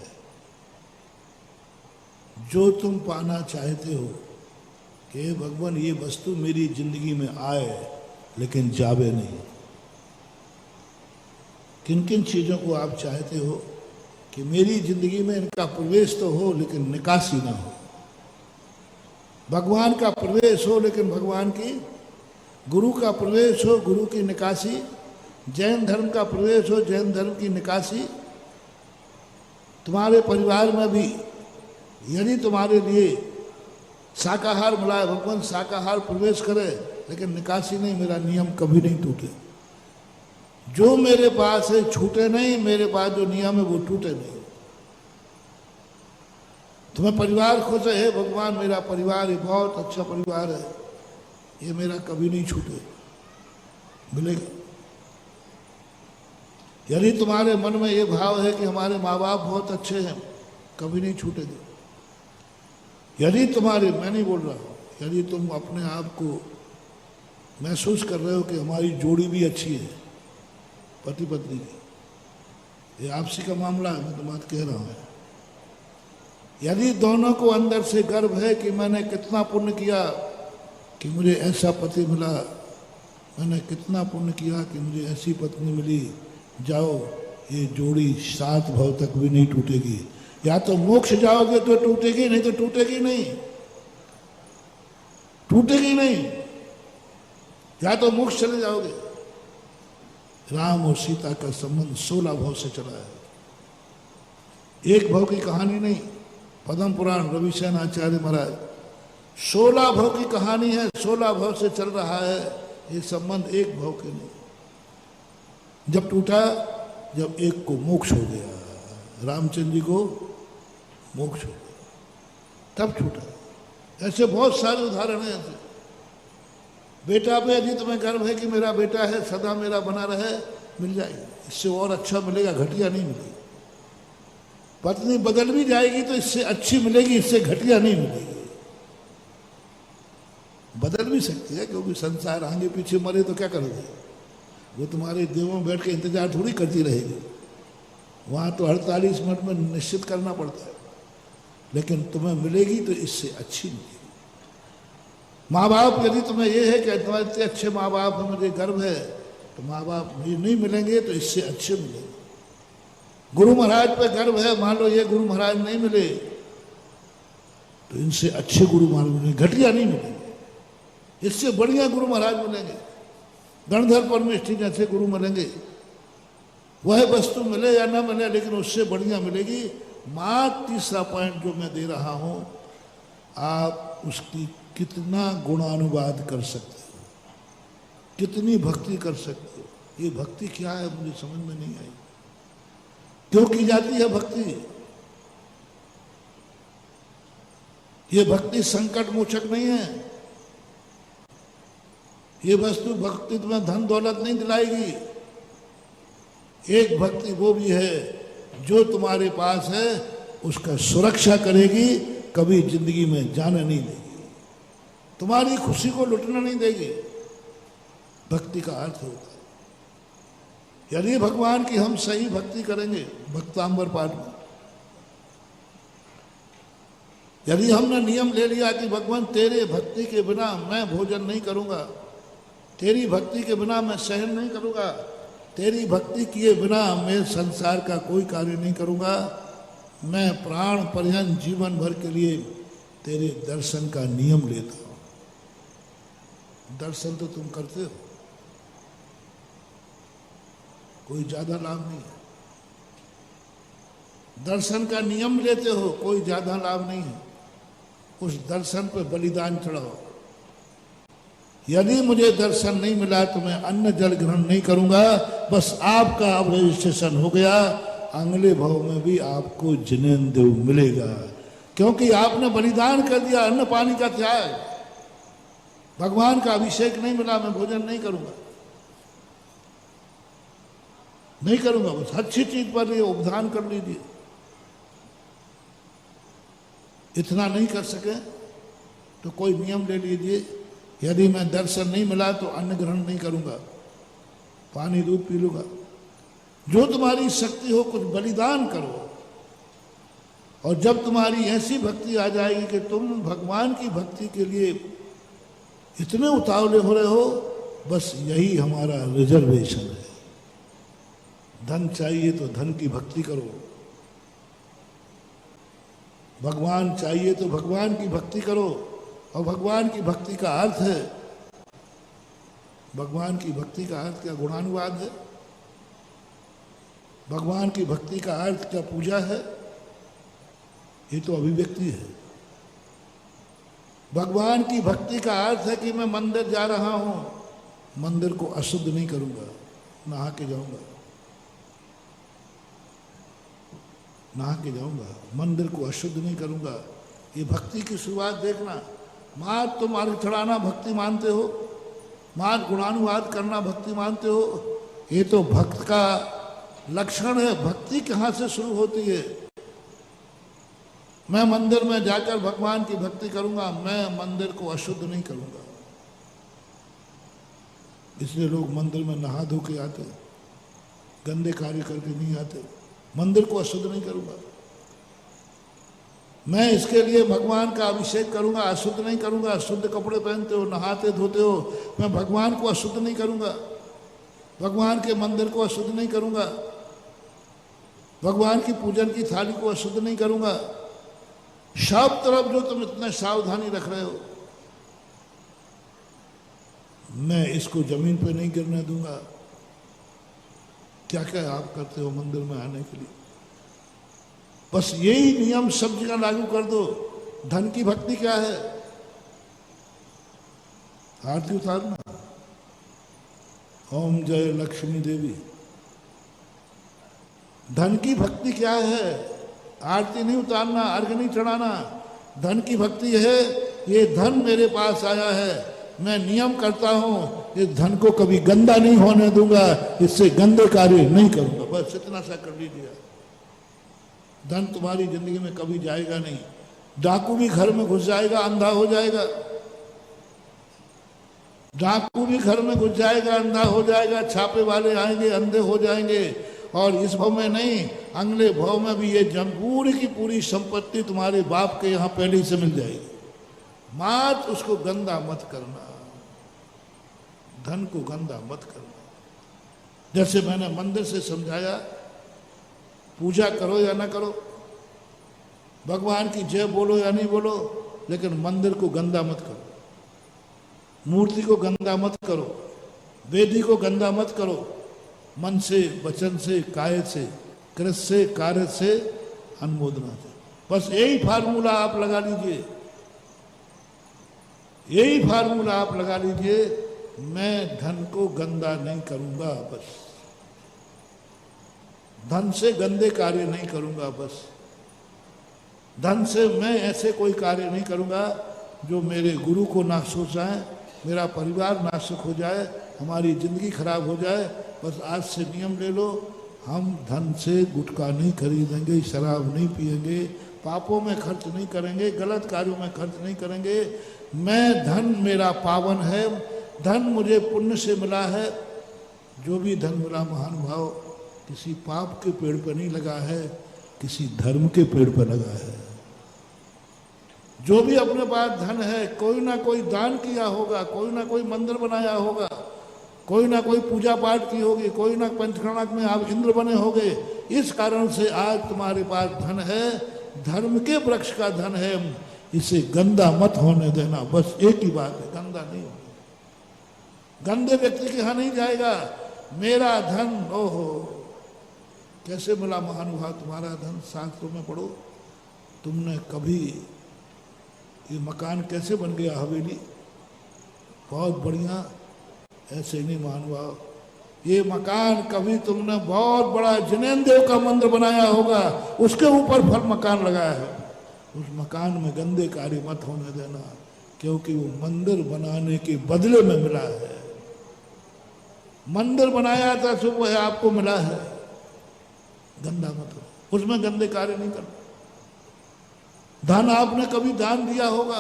S4: जो तुम पाना चाहते हो कि भगवान ये वस्तु मेरी जिंदगी में आए लेकिन जावे नहीं। किन किन चीजों को आप चाहते हो कि मेरी जिंदगी में इनका प्रवेश तो हो लेकिन निकासी ना हो। भगवान का प्रवेश हो लेकिन भगवान की, गुरु का प्रवेश हो, गुरु की निकासी, जैन धर्म का प्रवेश हो, जैन धर्म की निकासी। तुम्हारे परिवार में भी यदि तुम्हारे लिए शाकाहार मिला है, भगवान शाकाहार प्रवेश करे लेकिन निकासी नहीं, मेरा नियम कभी नहीं टूटे। जो मेरे पास है छूटे नहीं, मेरे पास जो नियम है वो टूटे नहीं। तुम्हें परिवार खुश है, भगवान मेरा परिवार ये बहुत अच्छा परिवार है, ये मेरा कभी नहीं छूटे, मिलेगा। यदि तुम्हारे मन में ये भाव है कि हमारे माँ बाप बहुत अच्छे हैं, कभी नहीं छूटेंगे। यदि तुम्हारे, मैं नहीं बोल रहा हूँ, यदि तुम अपने आप को महसूस कर रहे हो कि हमारी जोड़ी भी अच्छी है, पति पत्नी की, ये आपसी का मामला है, मैं तो बात कह रहा हूँ। यदि दोनों को अंदर से गर्व है कि मैंने कितना पुण्य किया कि मुझे ऐसा पति मिला, मैंने कितना पुण्य किया कि मुझे ऐसी पत्नी मिली, जाओ ये जोड़ी 7 भाव तक भी नहीं टूटेगी। या तो मोक्ष जाओगे तो टूटेगी, नहीं तो टूटेगी नहीं, टूटेगी नहीं। या तो मोक्ष चले जाओगे। राम और सीता का संबंध 16 भाव से चला है, एक भाव की कहानी नहीं। पद्म पुराण रविसेन आचार्य महाराज 16 भाव की कहानी है, 16 भाव से चल रहा है ये संबंध, एक भाव के नहीं। जब टूटा, जब एक को मोक्ष हो गया, रामचंद्र जी को मोक्ष हो गया, तब छूटा। ऐसे बहुत सारे उदाहरण हैं। ऐसे बेटा पे यदि तुम्हें गर्व है कि मेरा बेटा है, सदा मेरा बना रहे, मिल जाएगा। इससे और अच्छा मिलेगा, घटिया नहीं मिलेगी। पत्नी बदल भी जाएगी तो इससे अच्छी मिलेगी, इससे घटिया नहीं मिलेगी। बदल भी सकती है, क्योंकि संसार आगे पीछे मरे तो क्या करोगे, वो तुम्हारे देवों में बैठ के इंतजार थोड़ी करती रहेगी। वहाँ तो 48 मिनट में निश्चित करना पड़ता है, लेकिन तुम्हें मिलेगी तो इससे अच्छी मिलेगी। माँ बाप, यदि तुम्हें ये है कि तुम्हारे इतने अच्छे माँ बाप हैं, मुझे गर्व है, तो माँ बाप मुझे नहीं मिलेंगे तो इससे अच्छे मिलेंगे। गुरु महाराज पे गर्व है, मान लो ये गुरु महाराज नहीं मिले तो इनसे अच्छे गुरु महाराज मिलेंगे, घटिया नहीं मिलेंगे, इससे बढ़िया गुरु महाराज मिलेंगे। गणधर परमेष्ठी जैसे गुरु मिलेंगे। वह वस्तु मिले या ना मिले, लेकिन उससे बढ़िया मिलेगी। तीसरा पॉइंट जो मैं दे रहा हूं, आप उसकी कितना गुणानुवाद कर सकते हो, कितनी भक्ति कर सकते हो। ये भक्ति क्या है मुझे समझ में नहीं आई, क्यों की जाती है भक्ति। ये भक्ति संकट मोचक नहीं है। ये वस्तु भक्ति तुम्हें धन दौलत नहीं दिलाएगी। एक भक्ति वो भी है जो तुम्हारे पास है उसका सुरक्षा करेगी, कभी जिंदगी में जाने नहीं देगी, तुम्हारी खुशी को लुटना नहीं देगी। भक्ति का अर्थ होता है, यदि भगवान की हम सही भक्ति करेंगे, भक्तांबर पाठ में यदि हमने नियम ले लिया कि भगवान तेरे भक्ति के बिना मैं भोजन नहीं करूंगा, तेरी भक्ति के बिना मैं सहन नहीं करूंगा, तेरी भक्ति किए बिना मैं संसार का कोई कार्य नहीं करूंगा, मैं प्राण पर्यंत जीवन भर के लिए तेरे दर्शन का नियम लेता हूं। दर्शन तो तुम करते हो, कोई ज्यादा लाभ नहीं है। दर्शन का नियम लेते हो, कोई ज्यादा लाभ नहीं है। उस दर्शन पर बलिदान चढ़ाओ। यदि मुझे दर्शन नहीं मिला तो मैं अन्न जल ग्रहण नहीं करूंगा, बस आपका अब रजिस्ट्रेशन हो गया, अगले भाव में भी आपको जिनेंद्र मिलेगा, क्योंकि आपने बलिदान कर दिया, अन्न पानी का त्याग। भगवान का अभिषेक नहीं मिला, मैं भोजन नहीं करूंगा, नहीं करूंगा। बस अच्छी चीज पर ये उपदान कर लीजिए। इतना नहीं कर सके तो कोई नियम ले लीजिए, यदि मैं दर्शन नहीं मिला तो अन्न ग्रहण नहीं करूंगा, पानी दूध पी लूंगा। जो तुम्हारी शक्ति हो कुछ बलिदान करो, और जब तुम्हारी ऐसी भक्ति आ जाएगी कि तुम भगवान की भक्ति के लिए इतने उतावले हो रहे हो, बस यही हमारा रिजर्वेशन है। धन चाहिए तो धन की भक्ति करो, भगवान चाहिए तो भगवान की भक्ति करो। और भगवान की भक्ति का अर्थ है, भगवान की भक्ति का अर्थ क्या गुणानुवाद है? भगवान की भक्ति का अर्थ क्या पूजा है? ये तो अभिव्यक्ति है। भगवान की भक्ति का अर्थ है कि मैं मंदिर जा रहा हूं, मंदिर को अशुद्ध नहीं करूंगा, नहा के जाऊंगा, नहा के जाऊंगा, मंदिर को अशुद्ध नहीं करूंगा। ये भक्ति की शुरुआत देखना। मार तुम अर्घ चढ़ाना भक्ति मानते हो, मार गुणानुवाद करना भक्ति मानते हो, ये तो भक्त का लक्षण है। भक्ति कहाँ से शुरू होती है? मैं मंदिर में जाकर भगवान की भक्ति करूंगा, मैं मंदिर को अशुद्ध नहीं करूंगा। इसलिए लोग मंदिर में नहा धो के आते, गंदे कार्य करके नहीं आते। मंदिर को अशुद्ध नहीं करूंगा, मैं इसके लिए भगवान का अभिषेक करूंगा, अशुद्ध नहीं करूंगा। शुद्ध कपड़े पहनते हो, नहाते धोते हो, मैं भगवान को अशुद्ध नहीं करूंगा, भगवान के मंदिर को अशुद्ध नहीं करूंगा, भगवान की पूजन की थाली को अशुद्ध नहीं करूंगा। सब तरफ जो तुम इतने सावधानी रख रहे हो, मैं इसको जमीन पे नहीं गिरने दूंगा। क्या क्या आप करते हो मंदिर में आने के लिए? बस यही नियम सब जगह लागू कर दो। धन की भक्ति क्या है? आरती उतारना, ओम जय लक्ष्मी देवी। धन की भक्ति क्या है? आरती नहीं उतारना, अर्घ नहीं चढ़ाना। धन की भक्ति है, ये धन मेरे पास आया है, मैं नियम करता हूं इस धन को कभी गंदा नहीं होने दूंगा, इससे गंदे कार्य नहीं करूंगा। बस इतना सा कर लीजिए। धन तुम्हारी जिंदगी में कभी जाएगा नहीं। डाकू भी घर में घुस जाएगा, अंधा हो जाएगा। डाकू भी घर में घुस जाएगा, अंधा हो जाएगा। छापे वाले आएंगे, अंधे हो जाएंगे। और इस भाव में नहीं, अगले भाव में भी ये पूरी की पूरी संपत्ति तुम्हारे बाप के यहाँ पहले से मिल जाएगी। मात उसको गंदा मत करना, धन को गंदा मत करना। जैसे मैंने मंदिर से समझाया, पूजा करो या ना करो, भगवान की जय बोलो या नहीं बोलो, लेकिन मंदिर को गंदा मत करो, मूर्ति को गंदा मत करो, वेदी को गंदा मत करो। मन से, वचन से, काय से, कृत से, कार्य से, अनुमोदना से। बस यही फार्मूला आप लगा लीजिए, यही फार्मूला आप लगा लीजिए। मैं धन को गंदा नहीं करूंगा, बस धन से गंदे कार्य नहीं करूंगा। बस धन से मैं ऐसे कोई कार्य नहीं करूंगा जो मेरे गुरु को नाश हो जाए, मेरा परिवार नाशक हो जाए, हमारी जिंदगी खराब हो जाए। बस आज से नियम ले लो, हम धन से गुटखा नहीं खरीदेंगे, शराब नहीं पिएंगे, पापों में खर्च नहीं करेंगे, गलत कार्यों में खर्च नहीं करेंगे। मैं, धन मेरा पावन है, धन मुझे पुण्य से मिला है। जो भी धन मिला महानुभाव किसी पाप के पेड़ पर नहीं लगा है, किसी धर्म के पेड़ पर लगा है। जो भी अपने पास धन है, कोई ना कोई दान किया होगा, कोई ना कोई मंदिर बनाया होगा, कोई ना कोई पूजा पाठ की होगी, कोई ना पंचकर्णक में आप इंद्र बने होंगे। इस कारण से आज तुम्हारे पास धन है, धर्म के वृक्ष का धन है, इसे गंदा मत होने देना। बस एक ही बात है, गंदा नहीं होने। गंदे व्यक्ति के यहाँ नहीं जाएगा। मेरा धन, ओहो कैसे मिला महानुभाव तुम्हारा धन? शास्त्रों में पढ़ो। तुमने कभी, ये मकान कैसे बन गया हवेली, बहुत बढ़िया, ऐसे नहीं महानुभाव। ये मकान कभी तुमने बहुत बड़ा जिनेन्द्र देव का मंदिर बनाया होगा, उसके ऊपर फल मकान लगाया है। उस मकान में गंदे कार्य मत होने देना, क्योंकि वो मंदिर बनाने के बदले में मिला है। मंदिर बनाया था सो वह आपको मिला है, गंदा मत हो, उसमें गंदे कार्य नहीं करना। धन आपने कभी दान दिया होगा,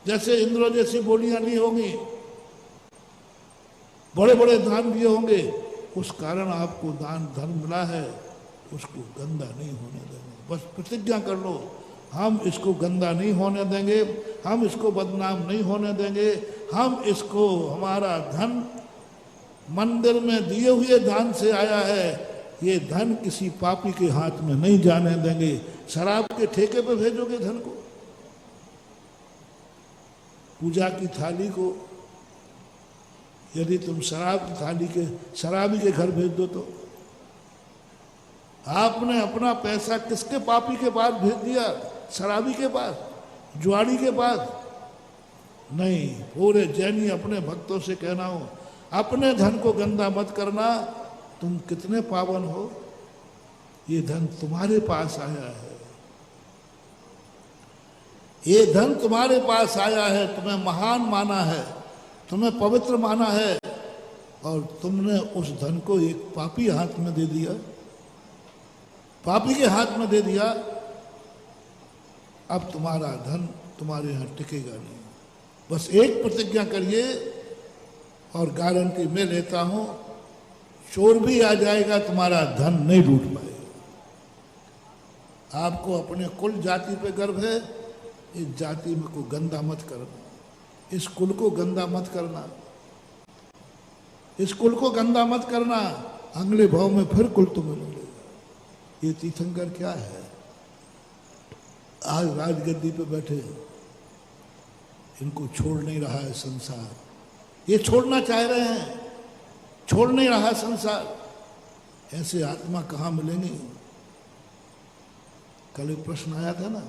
S4: जैसे इंद्र जैसी बोलियां ली होंगी, बड़े बड़े दान दिए होंगे, उस कारण आपको दान धन मिला है, उसको गंदा नहीं होने देंगे। बस प्रतिज्ञा कर लो, हम इसको गंदा नहीं होने देंगे, हम इसको बदनाम नहीं होने देंगे, हम इसको, हमारा धन मंदिर में दिए हुए दान से आया है, ये धन किसी पापी के हाथ में नहीं जाने देंगे। शराब के ठेके पे भेजोगे धन को, पूजा की थाली को यदि तुम शराब की थाली के शराबी के घर भेज दो तो आपने अपना पैसा किसके पापी के पास भेज दिया? शराबी के पास, जुआड़ी के पास नहीं। पूरे जैनी अपने भक्तों से कहना हो, अपने धन को गंदा मत करना। तुम कितने पावन हो, ये धन तुम्हारे पास आया है, ये धन तुम्हारे पास आया है, तुम्हें महान माना है, तुम्हें पवित्र माना है, और तुमने उस धन को एक पापी हाथ में दे दिया, पापी के हाथ में दे दिया। अब तुम्हारा धन तुम्हारे यहां टिकेगा नहीं। बस एक प्रतिज्ञा करिए और गारंटी मैं लेता हूं, चोर भी आ जाएगा, तुम्हारा धन नहीं लूट पाएगा। आपको अपने कुल जाति पे गर्व है, इस जाति में को गंदा मत करना, इस कुल को गंदा मत करना, इस कुल को गंदा मत करना। अगले भाव में फिर कुल तुम्हें मिलेगा। ये तीर्थंकर क्या है? आज राजगद्दी पे बैठे, इनको छोड़ नहीं रहा है संसार, ये छोड़ना चाह रहे हैं, छोड़ नहीं रहा संसार। ऐसे आत्मा कहाँ मिलेंगे? कल एक प्रश्न आया था ना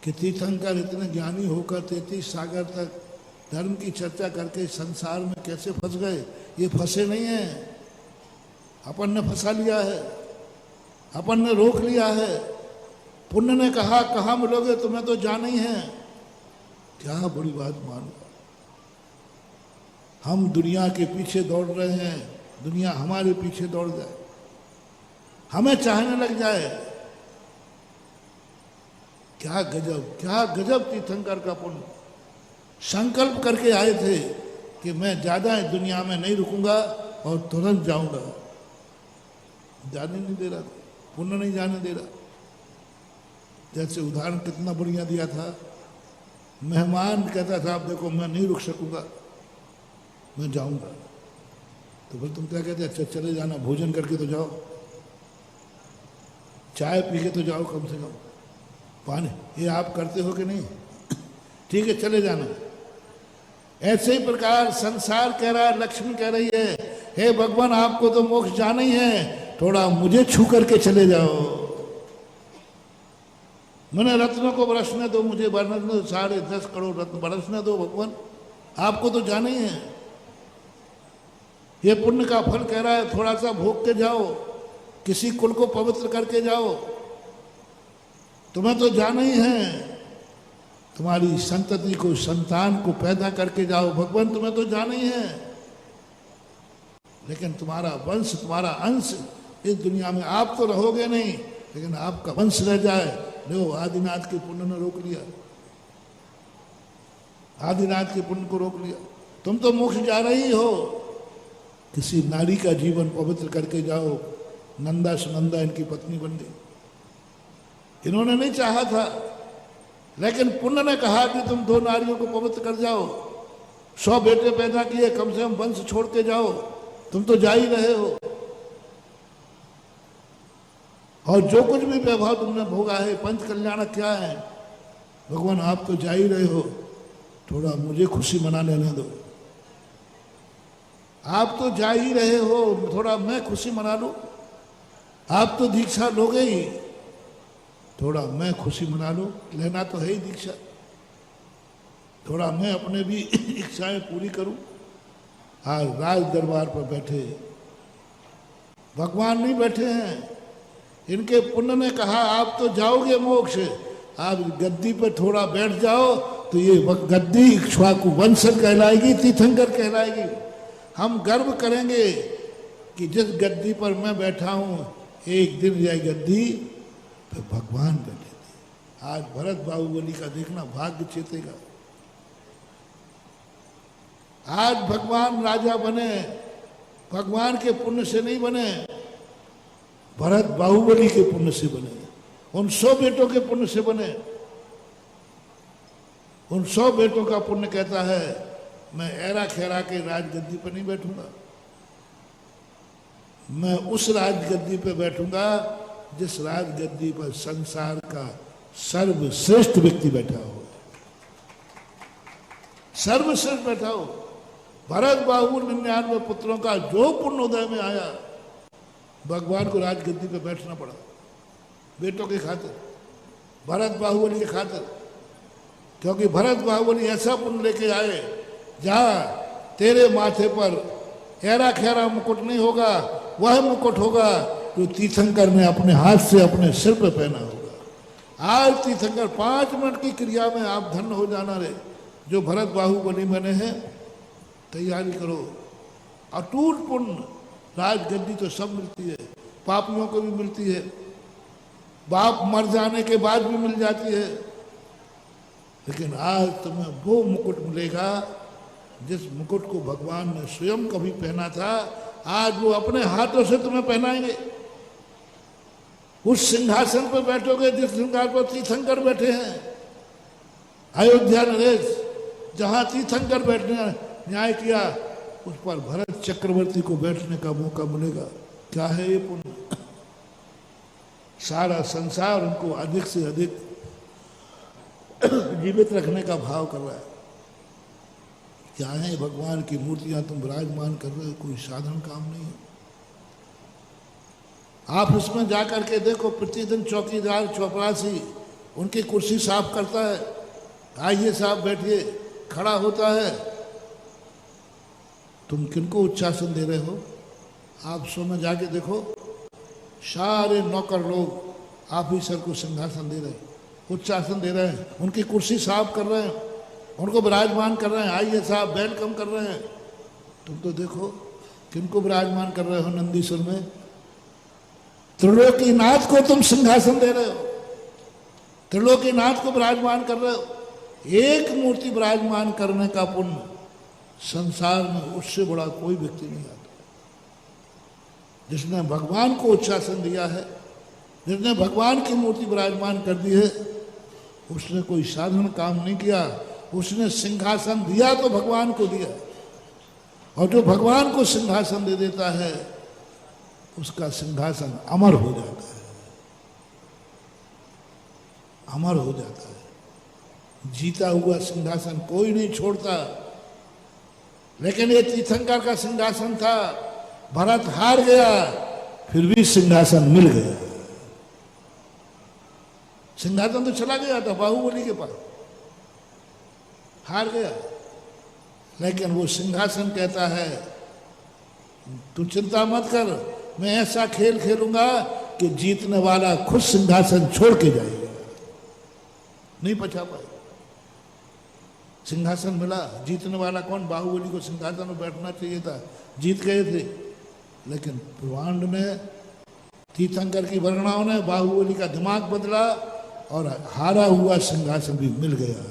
S4: कि तीर्थंकर इतने ज्ञानी होकर 33 सागर तक धर्म की चर्चा करके संसार में कैसे फंस गए? ये फंसे नहीं हैं, अपन ने फंसा लिया है, अपन ने रोक लिया है। पुण्य ने कहा कहाँ मिलोगे, तुम्हें तो जाना ही है। क्या बड़ी बात मानो, हम दुनिया के पीछे दौड़ रहे हैं, दुनिया हमारे पीछे दौड़ जाए, हमें चाहने लग जाए। क्या गजब, क्या गजब तीर्थंकर का पुण्य। संकल्प करके आए थे कि मैं ज्यादा दुनिया में नहीं रुकूंगा और तुरंत जाऊंगा, जाने नहीं दे रहा, पुण्य नहीं जाने दे रहा। जैसे उदाहरण कितना बढ़िया दिया था, मेहमान कहता था आप देखो मैं नहीं रुक सकूंगा, मैं जाऊंगा। तो फिर तुम क्या कहते? अच्छा चले जाना, भोजन करके तो जाओ, चाय पी के तो जाओ, कम से कम पानी, ये आप करते हो कि नहीं? ठीक है चले जाना। ऐसे ही प्रकार संसार कह रहा है, लक्ष्मी कह रही है, हे भगवान आपको तो मोक्ष जाना ही है, थोड़ा मुझे छू करके चले जाओ, मैंने रत्नों को बरसने दो, मुझे बरसने दो, 10.5 करोड़ रत्न बरसने दो भगवान, आपको तो जाना ही है। ये पुण्य का फल कह रहा है, थोड़ा सा भोग के जाओ, किसी कुल को पवित्र करके जाओ, तुम्हें तो जाना ही है। तुम्हारी संतति को, संतान को पैदा करके जाओ, भगवान तुम्हें तो जाना ही है। लेकिन तुम्हारा वंश, तुम्हारा अंश इस दुनिया में, आप तो रहोगे नहीं, लेकिन आपका वंश रह जाए। देखो आदिनाथ के पुण्य ने रोक लिया, आदिनाथ के पुण्य को रोक लिया। तुम तो मोक्ष जा रही हो, किसी नारी का जीवन पवित्र करके जाओ। नंदा सुनंदा इनकी पत्नी बन गई, इन्होंने नहीं चाहा था, लेकिन पुण्य ने कहा कि तुम 2 नारियों को पवित्र कर जाओ, 100 बेटे पैदा किए, कम से कम वंश छोड़ के जाओ, तुम तो जा ही रहे हो। और जो कुछ भी वैभव तुमने भोगा है, पंच कल्याण क्या है, भगवान आप तो जा ही रहे हो, थोड़ा मुझे खुशी मना लेने दो। आप तो जा ही रहे हो, थोड़ा मैं खुशी मना लूं। आप तो दीक्षा लोगे ही, थोड़ा मैं खुशी मना लूं। लेना तो है ही दीक्षा, थोड़ा मैं अपने भी इच्छाएं पूरी करूं। आज राज दरबार पर बैठे भगवान नहीं बैठे हैं, इनके पुण्य ने कहा आप तो जाओगे मोक्ष, आप गद्दी पर थोड़ा बैठ जाओ तो ये गद्दी इक्ष्वाकु वंशज कहलाएगी, तीर्थंकर कहलाएगी। हम गर्व करेंगे कि जिस गद्दी पर मैं बैठा हूं, एक दिन यह गद्दी पे भगवान बैठे थे। आज भरत बाहुबली का देखना भाग्य चेतेगा। आज भगवान राजा बने, भगवान के पुण्य से नहीं बने, भरत बाहुबली के पुण्य से बने, उन 100 बेटों के पुण्य से बने। उन 100 बेटों का पुण्य कहता है मैं ऐरा खेरा के राजगद्दी पर नहीं बैठूंगा, मैं उस राजगद्दी पर बैठूंगा जिस राजगद्दी पर संसार का सर्वश्रेष्ठ व्यक्ति बैठा हो, सर्वश्रेष्ठ बैठा हो। भरत बाहुबली 99 पुत्रों का जो पुण्य उदय में आया, भगवान को राजगद्दी पे बैठना पड़ा बेटों के खातिर, भरत बाहुबली के खातिर। क्योंकि भरत बाहुबली ऐसा पुण्य लेके आए जहां तेरे माथे पर ऐरा खेरा मुकुट नहीं होगा, वह मुकुट होगा जो तीर्थंकर ने अपने हाथ से अपने सिर पे पहना होगा। आज तीर्थंकर 5 मिनट की क्रिया में आप धन्य हो जाना रे। जो भरत बाहुबली बने हैं, तैयारी करो। अटूट पुण्य, राजगद्दी तो सब मिलती है, पापियों को भी मिलती है, बाप मर जाने के बाद भी मिल जाती है, लेकिन आज तुम्हें वो मुकुट मिलेगा जिस मुकुट को भगवान ने स्वयं कभी पहना था, आज वो अपने हाथों से तुम्हें पहनाएंगे। उस सिंहासन पर बैठोगे जिस सिंहासन पर तीर्थंकर बैठे हैं। अयोध्या नरेश जहां तीर्थंकर बैठने न्याय किया, उस पर भरत चक्रवर्ती को बैठने का मौका मिलेगा। क्या है ये पुण्य? सारा संसार उनको अधिक से अधिक जीवित रखने का भाव कर रहा है। क्या है भगवान की मूर्तियां तुम विराजमान कर रहे हो, कोई साधारण काम नहीं है। आप इसमें जाकर के देखो, प्रतिदिन चौकीदार चौपरासी उनकी कुर्सी साफ करता है, आइए साहब बैठिए, खड़ा होता है। तुम किनको उच्चासन दे रहे हो? आप में जाके देखो, सारे नौकर लोग ऑफिसर को सिंहासन दे रहे हैं, उच्चासन दे रहे हैं, उनकी कुर्सी साफ कर रहे हैं, उनको विराजमान कर रहे हैं, आइए साहब वेलकम कर रहे हैं। तुम तो देखो किनको विराजमान कर रहे हो नंदीश्वर में? त्रिलोकीनाथ को तुम सिंहासन दे रहे हो, त्रिलोकीनाथ को विराजमान कर रहे हो। एक मूर्ति विराजमान करने का पुण्य संसार में उससे बड़ा कोई व्यक्ति नहीं आता। जिसने भगवान को उच्चासन दिया है, जिसने भगवान की मूर्ति विराजमान कर दी है, उसने कोई साधारण काम नहीं किया। उसने सिंहासन दिया तो भगवान को दिया, और जो भगवान को सिंहासन दे देता है उसका सिंहासन अमर हो जाता है, अमर हो जाता है। जीता हुआ सिंहासन कोई नहीं छोड़ता। लेकिन ये तीर्थंकर का सिंहासन था, भरत हार गया, फिर भी सिंहासन मिल गया। सिंहासन तो चला गया था बाहुबली के पास, हार गया, लेकिन वो सिंहासन कहता है तू चिंता मत कर, मैं ऐसा खेल खेलूंगा कि जीतने वाला खुद सिंहासन छोड़ के जाएगा, नहीं बचा पाए। सिंहासन मिला, जीतने वाला कौन? बाहुबली को सिंहासन में बैठना चाहिए था, जीत गए थे। लेकिन ब्रह्मांड ने, तीर्थंकर की वर्गणाओं ने बाहुबली का दिमाग बदला और हारा हुआ सिंहासन भी मिल गया।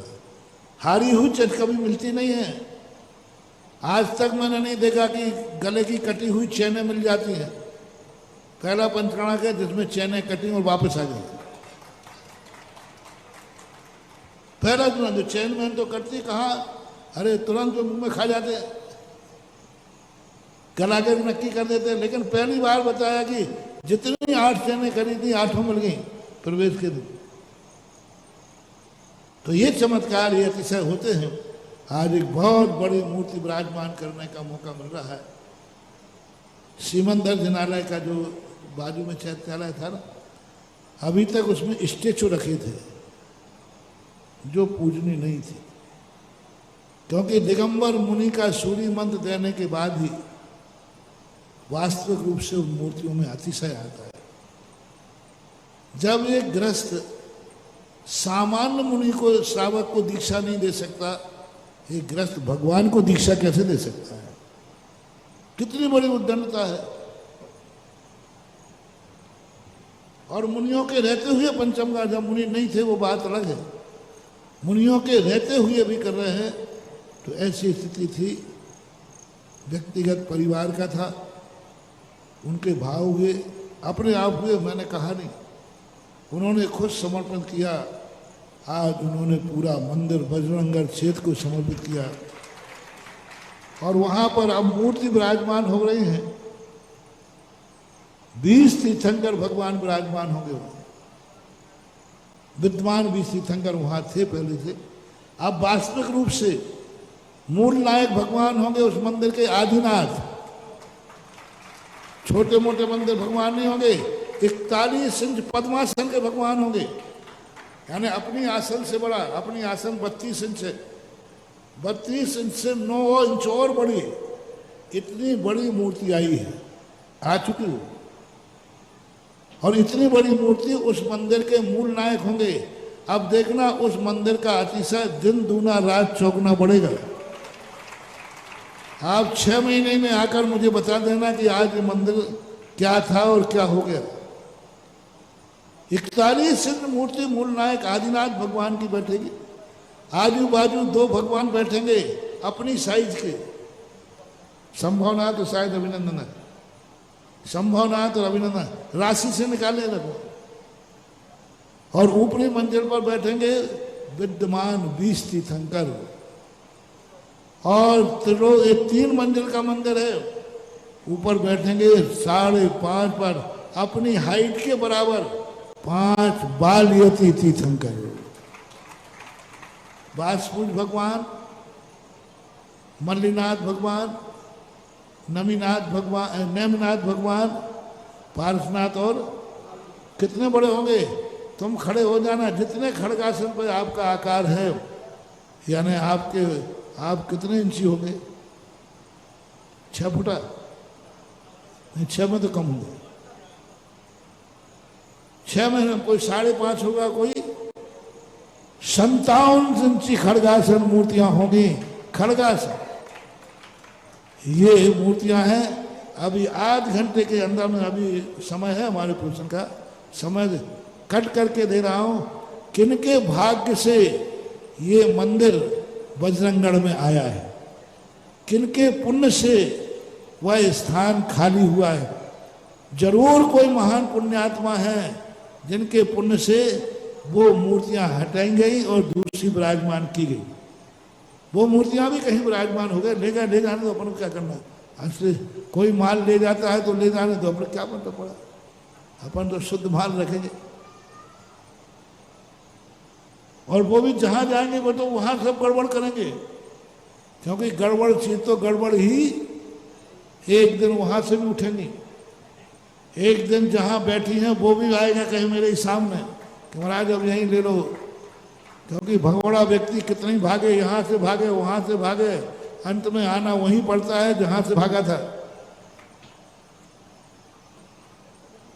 S4: हारी हुई चीज कभी मिलती नहीं है। आज तक मैंने नहीं देखा कि गले की कटी हुई चैनें मिल जाती हैं। पहला पंचकर्णक है जिसमें चैनें कटी और वापस आ गई। पहला जो चैन में तो कटती कहाँ, अरे तुरंत तो मुंह में खा जाते, गला के नक्की कर देते। लेकिन पहली बार बताया कि जितनी 8 चैनें करी थी 8 मिल गई प्रवेश के दिन। तो ये चमत्कार, ये अतिशय होते हैं। आज एक बहुत बड़ी मूर्ति विराजमान करने का मौका मिल रहा है। सीमंदर जिनालय का जो बाजू में चैत्यालय था ना, अभी तक उसमें स्टेचू रखे थे जो पूजनीय नहीं थी, क्योंकि दिगंबर मुनि का सूर्य मंत्र देने के बाद ही वास्तविक रूप से उन मूर्तियों में अतिशय आता है। जब एक गृहस्थ सामान्य मुनि को, श्रावक को दीक्षा नहीं दे सकता, एक गृहस्थ भगवान को दीक्षा कैसे दे सकता है? कितनी बड़ी उद्दंडता है। और मुनियों के रहते हुए पंचम का, जब मुनि नहीं थे वो बात अलग है, मुनियों के रहते हुए भी कर रहे हैं। तो ऐसी स्थिति थी, व्यक्तिगत परिवार का था, उनके भाव हुए, अपने आप हुए, मैंने कहा नहीं, उन्होंने खुद समर्पण किया। आज उन्होंने पूरा मंदिर बजरंगगढ़ क्षेत्र को समर्पित किया और वहां पर अब मूर्ति विराजमान हो रही हैं। 20 तीर्थंकर भगवान विराजमान होंगे। विद्वान 20 तीर्थंकर वहां थे पहले से। अब वास्तविक रूप से मूल नायक भगवान होंगे उस मंदिर के आदिनाथ। छोटे मोटे मंदिर भगवान नहीं होंगे, 41 इंच पद्मासन के भगवान होंगे, यानी अपनी आसन से बड़ा। अपनी आसन 32 इंच है, 32 इंच से 9 इंच और बड़ी, इतनी बड़ी मूर्ति आई है, आ चुकी है। और इतनी बड़ी मूर्ति उस मंदिर के मूल नायक होंगे। अब देखना उस मंदिर का अतिशय दिन दूना रात चौगुना बढ़ेगा। आप 6 महीने में आकर मुझे बता देना कि आज ये मंदिर क्या था और क्या हो गया। 41 इंच मूर्ति मूल नायक आदिनाथ भगवान की बैठेगी। आजू बाजू 2 भगवान बैठेंगे अपनी साइज के। संभवनाथ तो शायद अभिनंदन है, संभवनाथ और अभिनंदन राशि से निकाले रखो। और ऊपरी मंजिल पर बैठेंगे विद्यमान 20 तीर्थंकर। और 3 मंजिल का मंदिर है, ऊपर बैठेंगे 5.5 पर अपनी हाइट के बराबर 5 बालयती तीर्थंकर। बासपुज भगवान, मल्लीनाथ भगवान, नमीनाथ भगवान, नेमनाथ भगवान, पारसनाथ। और कितने बड़े होंगे, तुम खड़े हो जाना। जितने खड़गासन पर आपका आकार है, यानी आप कितने इंची होंगे? 6 फुटा नहीं, 6 में तो कम होंगे। 6 में कोई 5.5 होगा, कोई 57 इंची खड़गासन मूर्तियां होंगी। खड़गासन ये मूर्तियां हैं। अभी आध घंटे के अंदर में, अभी समय है हमारे प्रश्न का, समय कट करके दे रहा हूं। किनके भाग्य से ये मंदिर बजरंगगढ़ में आया है, किनके पुण्य से वह स्थान खाली हुआ है। जरूर कोई महान पुण्यात्मा है जिनके पुण्य से वो मूर्तियां हटाई गई और दूसरी विराजमान की गई। वो मूर्तियां भी कहीं विराजमान हो गए। ले जाने तो अपन को क्या करना। असली कोई माल ले जाता है तो ले जाने तो अपन क्या मतलब पड़ा, अपन तो शुद्ध माल रखेंगे। और वो भी जहां जाएंगे वो तो वहां सब गड़बड़ करेंगे, क्योंकि गड़बड़ चीज तो गड़बड़ ही एक दिन वहां से भी उठेंगी। एक दिन जहां बैठी हैं वो भी आएगा कहीं मेरे सामने कि महाराज अब यहीं ले लो, क्योंकि भगोड़ा व्यक्ति कितनी भागे, यहाँ से भागे वहां से भागे, अंत में आना वहीं पड़ता है जहां से भागा था।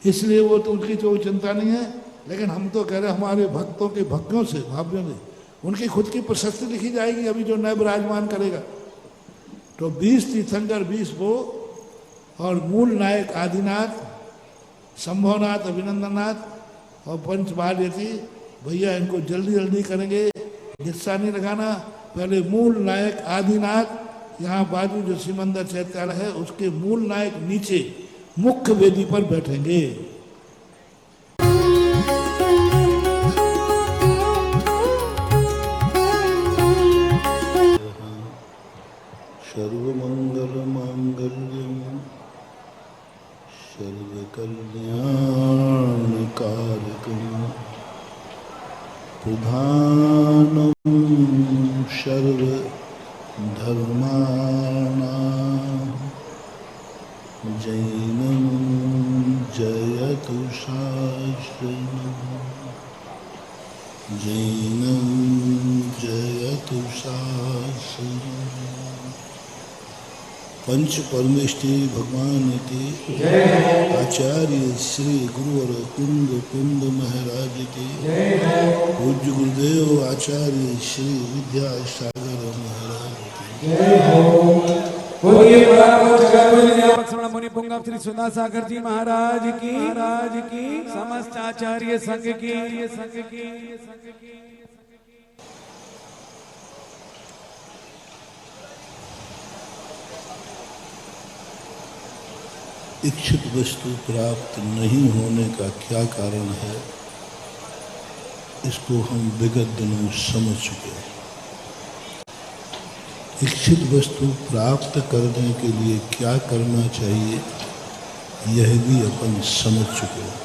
S4: इसलिए वो तो उनकी कोई चिंता नहीं है। लेकिन हम तो कह रहे हमारे भक्तों के भक्तों से, भाव्यों से उनकी खुद की प्रशस्ति लिखी जाएगी अभी जो नए विराजमान करेगा। तो 20 तीर्थंकर 20 वो, और मूल नायक आदिनाथ, संभवनाथ, अभिनंदननाथ और पंचबालयती। भैया इनको जल्दी जल्दी करेंगे, गुस्सा नहीं लगाना। पहले मूल नायक आदिनाथ, यहाँ बाजू जो सिमंदर चैत्यालय है उसके मूल नायक नीचे मुख्य वेदी पर बैठेंगे।
S6: सर्वमंगल मांगल्यम सर्वकल्याण कारकम प्रधानम सर्व धर्माणां जैनम जयतु शास्त्रम जैनम जयतु शास्त्रम। पंच परमेष्टि भगवान की आचार्य श्री गुरुवर कुंद महाराज की, पूज्य गुरुदेव आचार्य श्री विद्यासागर महाराज की,
S5: बोलिए पराक्रम जगत नियामक श्रवण मुनि पुंगव श्री सुधा सागर जी महाराज की समस्त आचार्य संघ की
S6: इच्छित वस्तु प्राप्त नहीं होने का क्या कारण है, इसको हम विगत दिनों समझ चुके हैं। इच्छित वस्तु प्राप्त करने के लिए क्या करना चाहिए, यह भी अपन समझ चुके हैं।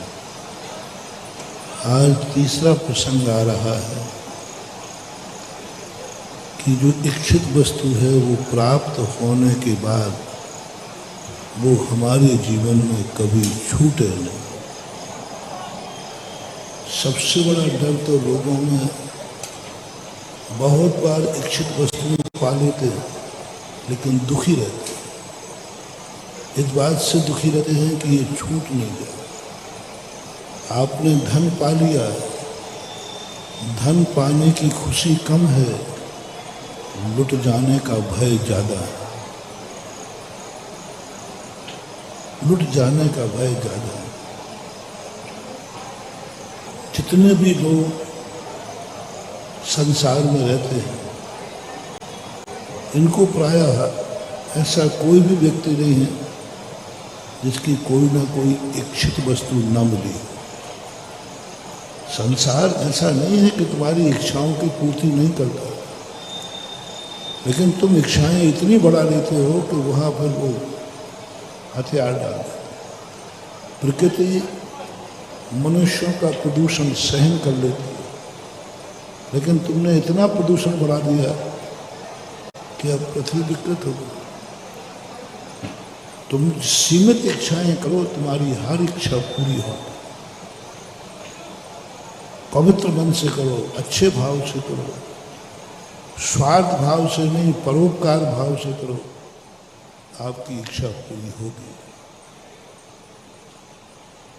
S6: आज तीसरा प्रसंग आ रहा है कि जो इच्छित वस्तु है वो प्राप्त होने के बाद वो हमारे जीवन में कभी छूटे नहीं। सबसे बड़ा डर तो लोगों में बहुत बार इच्छित वस्तुएं पा लेते हैं लेकिन दुखी रहते हैं। इस बात से दुखी रहते हैं कि ये छूट नहीं गया। आपने धन पा लिया, धन पाने की खुशी कम है, लुट जाने का भय ज़्यादा है। लुट जाने का भय ज़्यादा है। जितने भी लोग संसार में रहते हैं, इनको प्रायः ऐसा कोई भी व्यक्ति नहीं है जिसकी कोई ना कोई इच्छित वस्तु न मिली। संसार ऐसा नहीं है कि तुम्हारी इच्छाओं की पूर्ति नहीं करता, लेकिन तुम इच्छाएं इतनी बढ़ा लेते हो कि वहाँ पर वो हथियार डाल देते। प्रकृति मनुष्यों का प्रदूषण सहन कर लेती है, लेकिन तुमने इतना प्रदूषण बढ़ा दिया कि अब पृथ्वी विकृत हो गई। तुम सीमित इच्छाएं करो, तुम्हारी हर इच्छा पूरी हो। पवित्र मन से करो, अच्छे भाव से करो, स्वार्थ भाव से नहीं, परोपकार भाव से करो, आपकी इच्छा पूरी होगी।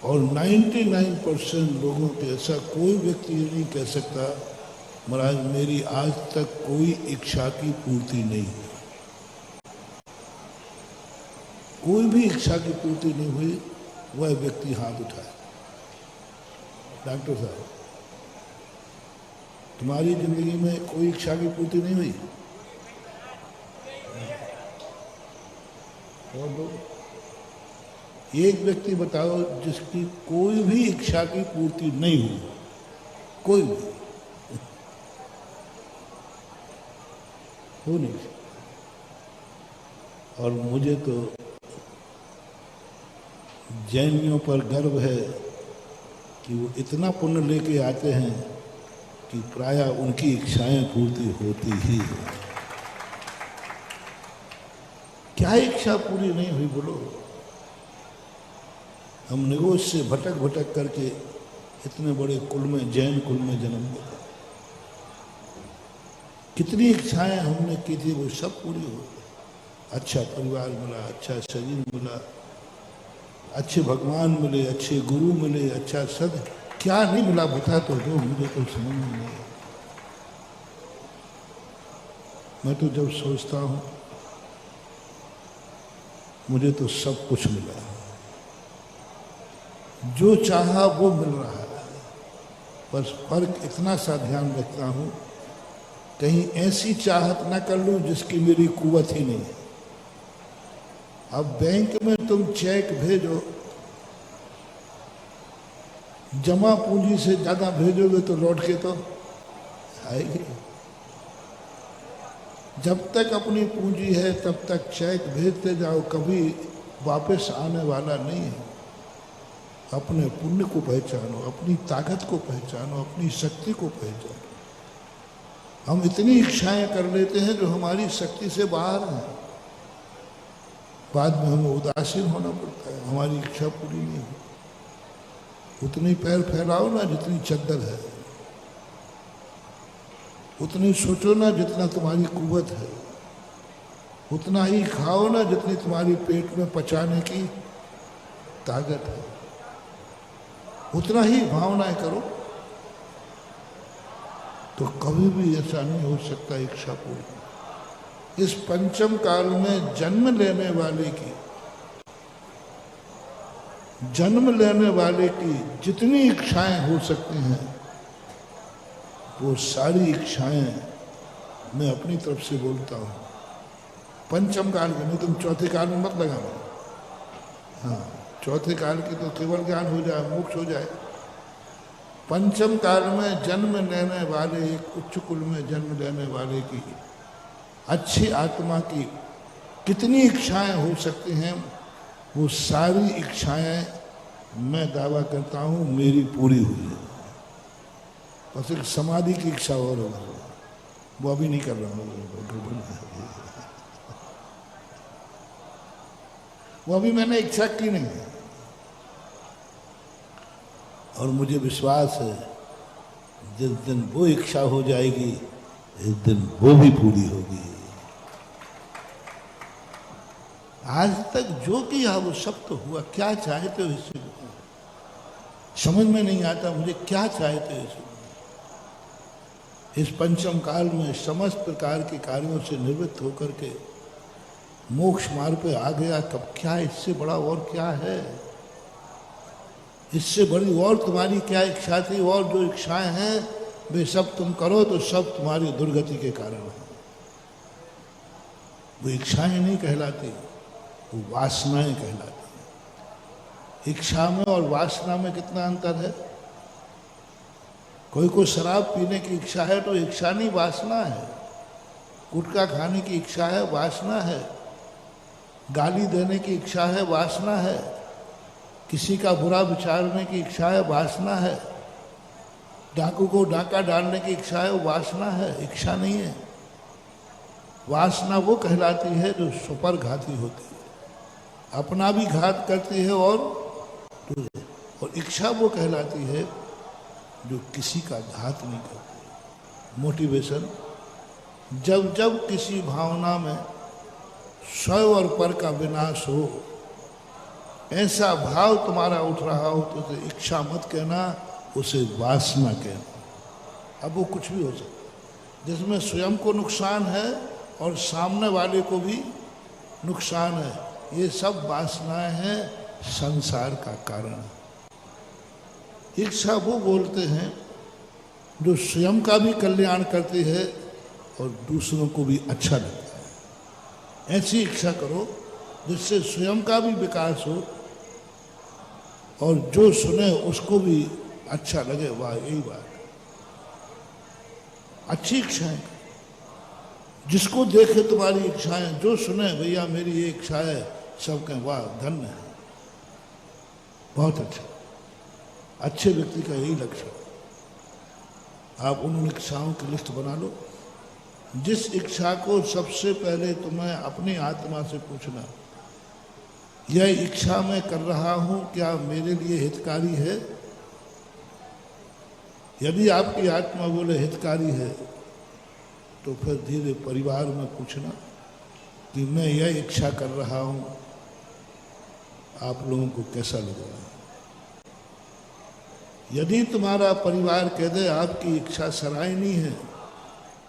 S6: और 99% लोगों के ऐसा कोई व्यक्ति ये नहीं कह सकता महाराज मेरी आज तक कोई इच्छा की पूर्ति नहीं हुई। कोई भी इच्छा की पूर्ति नहीं हुई, वह व्यक्ति हाथ उठाए। डॉक्टर साहब, तुम्हारी जिंदगी में कोई इच्छा की पूर्ति नहीं हुई? और दो, एक व्यक्ति बताओ जिसकी कोई भी इच्छा की पूर्ति नहीं हुई, कोई भी हो नहीं। और मुझे तो जैनियों पर गर्व है कि वो इतना पुण्य लेके आते हैं कि प्रायः उनकी इच्छाएं पूर्ति होती ही है। क्या इच्छा पूरी नहीं हुई बोलो? हम निगोज से भटक भटक करके इतने बड़े कुल में, जैन कुल में जन्म लिया। कितनी इच्छाएं हमने की थी, वो सब पूरी हो गई। अच्छा परिवार मिला, अच्छा शरीर मिला, अच्छे भगवान मिले, अच्छे गुरु मिले, अच्छा सद, क्या नहीं मिला बता तो दो, मुझे तो समझ में नहीं आया। मैं तो जब सोचता हूँ मुझे तो सब कुछ मिला, जो चाहा वो मिल रहा है। बस फर्क इतना सा ध्यान रखता हूँ कहीं ऐसी चाहत ना कर लूँ जिसकी मेरी कुवत ही नहीं है। अब बैंक में तुम चेक भेजो, जमा पूंजी से ज्यादा भेजोगे तो लौट के तो आएगी। जब तक अपनी पूंजी है तब तक चेक भेजते जाओ, कभी वापस आने वाला नहीं है। अपने पुण्य को पहचानो, अपनी ताकत को पहचानो, अपनी शक्ति को पहचानो। हम इतनी इच्छाएं कर लेते हैं जो हमारी शक्ति से बाहर हैं, बाद में हमें उदासीन होना पड़ता है, हमारी इच्छा पूरी नहीं हुई। उतनी पैर फैलाओ ना जितनी चद्दर है, उतनी सोचो ना जितना तुम्हारी कुवत है, उतना ही खाओ ना जितनी तुम्हारी पेट में पचाने की ताकत है, उतना ही भावनाएं करो, तो कभी भी ऐसा नहीं हो सकता इच्छा पूरी।
S4: इस पंचम काल में जन्म लेने वाले की जितनी इच्छाएं हो सकती हैं वो सारी इच्छाएं मैं अपनी तरफ से बोलता हूँ। पंचम काल के, नहीं तुम चौथे काल में मत लगाना। हाँ, चौथे काल की तो केवल ज्ञान हो जाए, मोक्ष हो जाए। पंचम काल में जन्म लेने वाले, एक उच्च कुल में जन्म लेने वाले की, अच्छी आत्मा की कितनी इच्छाएं हो सकती हैं, वो सारी इच्छाएं मैं दावा करता हूं मेरी पूरी हुई है। बस एक समाधि की इच्छा और होगी, वो अभी नहीं कर रहा हूँ, वो अभी मैंने इच्छा की नहीं है। और मुझे विश्वास है जिस दिन वो इच्छा हो जाएगी, इस दिन वो भी पूरी होगी। आज तक जो किया वो सब तो हुआ। क्या चाहते हो इससे? समझ में नहीं आता मुझे, क्या चाहते हो इससे? इस पंचम काल में समस्त प्रकार के कार्यों से निवृत्त होकर के मोक्ष मार्ग पे आ गया, तब क्या इससे बड़ा और क्या है? इससे बड़ी और तुम्हारी क्या इच्छा थी? और जो इच्छाएं हैं वे सब तुम करो तो सब तुम्हारी दुर्गति के कारण है। वो इच्छाएं नहीं कहलाती, वो वासनाएं कहलाती। इच्छा में और वासना में कितना अंतर है? कोई को शराब पीने की इच्छा है तो इच्छा नहीं, वासना है। गुटखा खाने की इच्छा है, वासना है। गाली देने की इच्छा है, वासना है। किसी का बुरा विचारने की इच्छा है, वासना है। डाकू को डाका डालने की इच्छा है, वो वासना है, इच्छा नहीं है। वासना वो कहलाती है जो सुपर घाती होती है, अपना भी घात करती है और इच्छा वो कहलाती है जो किसी का घात नहीं करती। मोटिवेशन, जब जब किसी भावना में स्व और पर का विनाश हो, ऐसा भाव तुम्हारा उठ रहा हो तो उसे इच्छा मत कहना, उसे वासना कहना। अब वो कुछ भी हो सकता, जिसमें स्वयं को नुकसान है और सामने वाले को भी नुकसान है, ये सब वासनाएं हैं, संसार का कारण। इच्छा वो बोलते हैं जो स्वयं का भी कल्याण करती है और दूसरों को भी अच्छा लगता है। ऐसी इच्छा करो जिससे स्वयं का भी विकास हो और जो सुने उसको भी अच्छा लगे। वाह, यही बात। अच्छी इच्छाएं, जिसको देखे तुम्हारी इच्छाएं, जो सुने भैया मेरी ये इच्छा है, सब कहें वाह धन्य है, बहुत अच्छा। अच्छे व्यक्ति का यही लक्ष्य। आप उन इच्छाओं की लिस्ट बना लो। जिस इच्छा को सबसे पहले तुम्हें अपनी आत्मा से पूछना, यह इच्छा मैं कर रहा हूं क्या मेरे लिए हितकारी है? यदि आपकी आत्मा बोले हितकारी है तो फिर धीरे परिवार में पूछना कि मैं यह इच्छा कर रहा हूं, आप लोगों को कैसा लगेगा? यदि तुम्हारा परिवार कह दे आपकी इच्छा सराहनीय है,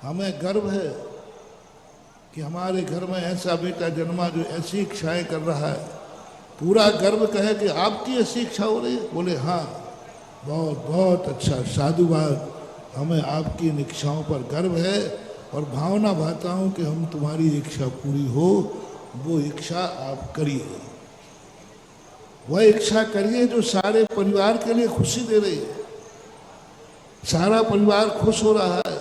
S4: हमें गर्व है कि हमारे घर में ऐसा बेटा जन्मा जो ऐसी इच्छाएं कर रहा है, पूरा गर्व कहे कि आपकी ऐसी इच्छा हो रही है, बोले हाँ बहुत बहुत अच्छा, साधुवाद, हमें आपकी इन इच्छाओं पर गर्व है और भावना भाता हूँ कि हम तुम्हारी इच्छा पूरी हो, वो इच्छा आप करिए। वह इच्छा करिए जो सारे परिवार के लिए खुशी दे रही है, सारा परिवार खुश हो रहा है,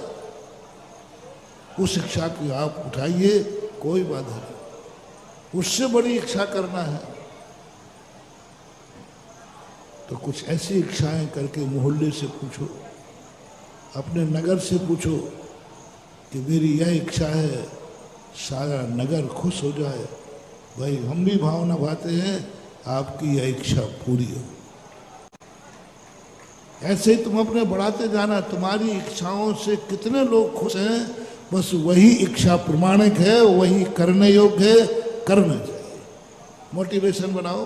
S4: उस इच्छा की आप उठाइए, कोई बाधा नहीं। उससे बड़ी इच्छा करना है तो कुछ ऐसी इच्छाएं करके मोहल्ले से पूछो, अपने नगर से पूछो कि मेरी यह इच्छा है, सारा नगर खुश हो जाए। भाई हम भी भावना भाते हैं आपकी यह इच्छा पूरी हो। ऐसे ही तुम अपने बढ़ाते जाना, तुम्हारी इच्छाओं से कितने लोग खुश हैं, बस वही इच्छा प्रमाणिक है, वही करने योग्य है, करना चाहिए। मोटिवेशन बनाओ,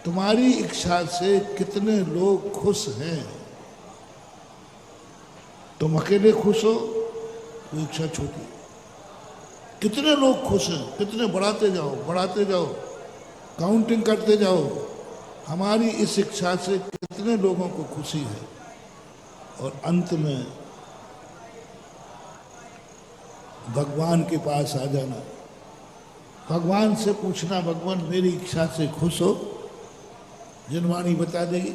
S4: तुम्हारी इच्छा से कितने लोग खुश हैं। तुम अकेले खुश हो तो इच्छा छोटी, कितने लोग खुश हैं, कितने बढ़ाते जाओ, काउंटिंग करते जाओ। हमारी इस इच्छा से कितने लोगों को खुशी है। और अंत में भगवान के पास आ जाना, भगवान से पूछना, भगवान मेरी इच्छा से खुश हो। जनवाणी बता देगी।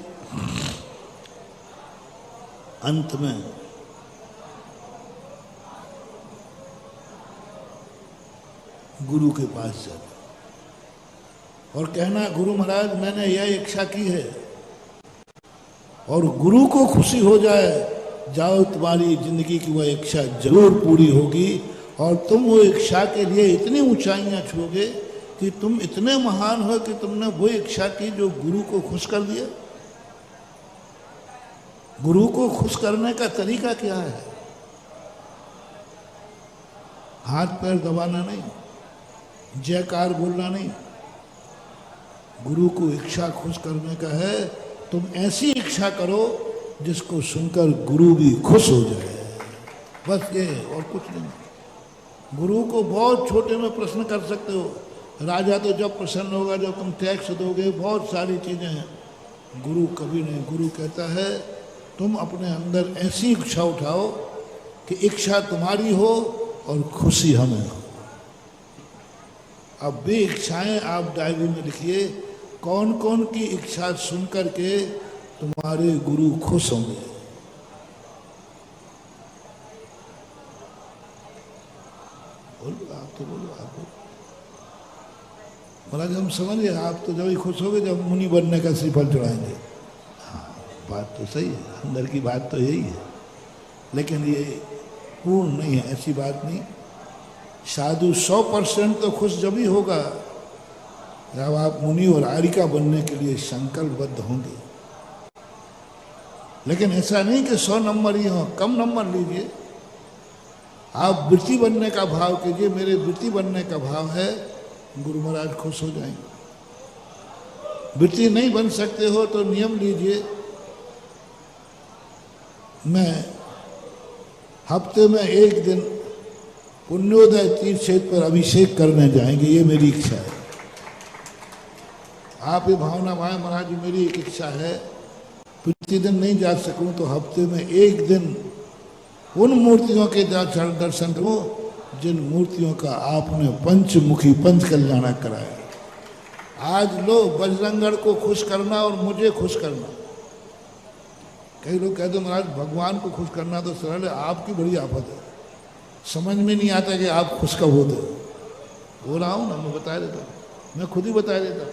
S4: अंत में गुरु के पास जाना और कहना, गुरु महाराज मैंने यह इच्छा की है, और गुरु को खुशी हो जाए, जाओ तुम्हारी जिंदगी की वह इच्छा जरूर पूरी होगी, और तुम वो इच्छा के लिए इतनी ऊंचाइयां छूओगे कि तुम इतने महान हो कि तुमने वो इच्छा की जो गुरु को खुश कर दिया। गुरु को खुश करने का तरीका क्या है? हाथ पैर दबाना नहीं, जयकार बोलना नहीं। गुरु को इच्छा खुश करने का है, तुम ऐसी इच्छा करो जिसको सुनकर गुरु भी खुश हो जाए। बस ये, और कुछ नहीं। गुरु को बहुत छोटे में प्रश्न कर सकते हो। राजा तो जब प्रसन्न होगा जब तुम टैक्स दोगे, बहुत सारी चीजें हैं। गुरु कभी नहीं। गुरु कहता है तुम अपने अंदर ऐसी इच्छा उठाओ कि इच्छा तुम्हारी हो और खुशी हमें हो। अब भी इच्छाएं आप डायरी में लिखिए, कौन कौन की इच्छा सुन करके तुम्हारे गुरु खुश होंगे। बोलो, आप तो बोलो, आप बोलो। महाराज हम समझिए, आप तो जब ही खुश होगे जब मुनि बनने का श्रीफल चढ़ाएंगे। हाँ, बात तो सही है, अंदर की बात तो यही है, लेकिन ये पूर्ण नहीं है, ऐसी बात नहीं। साधु 100% तो खुश जब ही होगा जब आप मुनि और आर्यिका बनने के लिए संकल्पबद्ध होंगे। लेकिन ऐसा नहीं कि 100 नंबर ही हो, कम नंबर लीजिए। आप वृत्ति बनने का भाव कीजिए, मेरे वृत्ति बनने का भाव है, गुरु महाराज खुश हो जाएंगे। वृत्ति नहीं बन सकते हो तो नियम लीजिए, मैं हफ्ते में एक दिन पुण्योदय तीर्थ क्षेत्र पर अभिषेक करने जाएंगे, ये मेरी इच्छा है। आप ये भावना भाई, महाराज जी मेरी एक इच्छा है, प्रतिदिन नहीं जा सकूं तो हफ्ते में एक दिन उन मूर्तियों के दर्शन करो जिन मूर्तियों का आपने पंचमुखी पंच कल्याण कराया। आज लो बजरंगगढ़ को खुश करना और मुझे खुश करना। कई लोग कहते महाराज भगवान को खुश करना तो सरल है, आपकी बड़ी आफत है, समझ में नहीं आता कि आप खुश कब होते हो। हो रहा हूं ना, मैं बता देता हूं, मैं खुद ही बता देता हूं।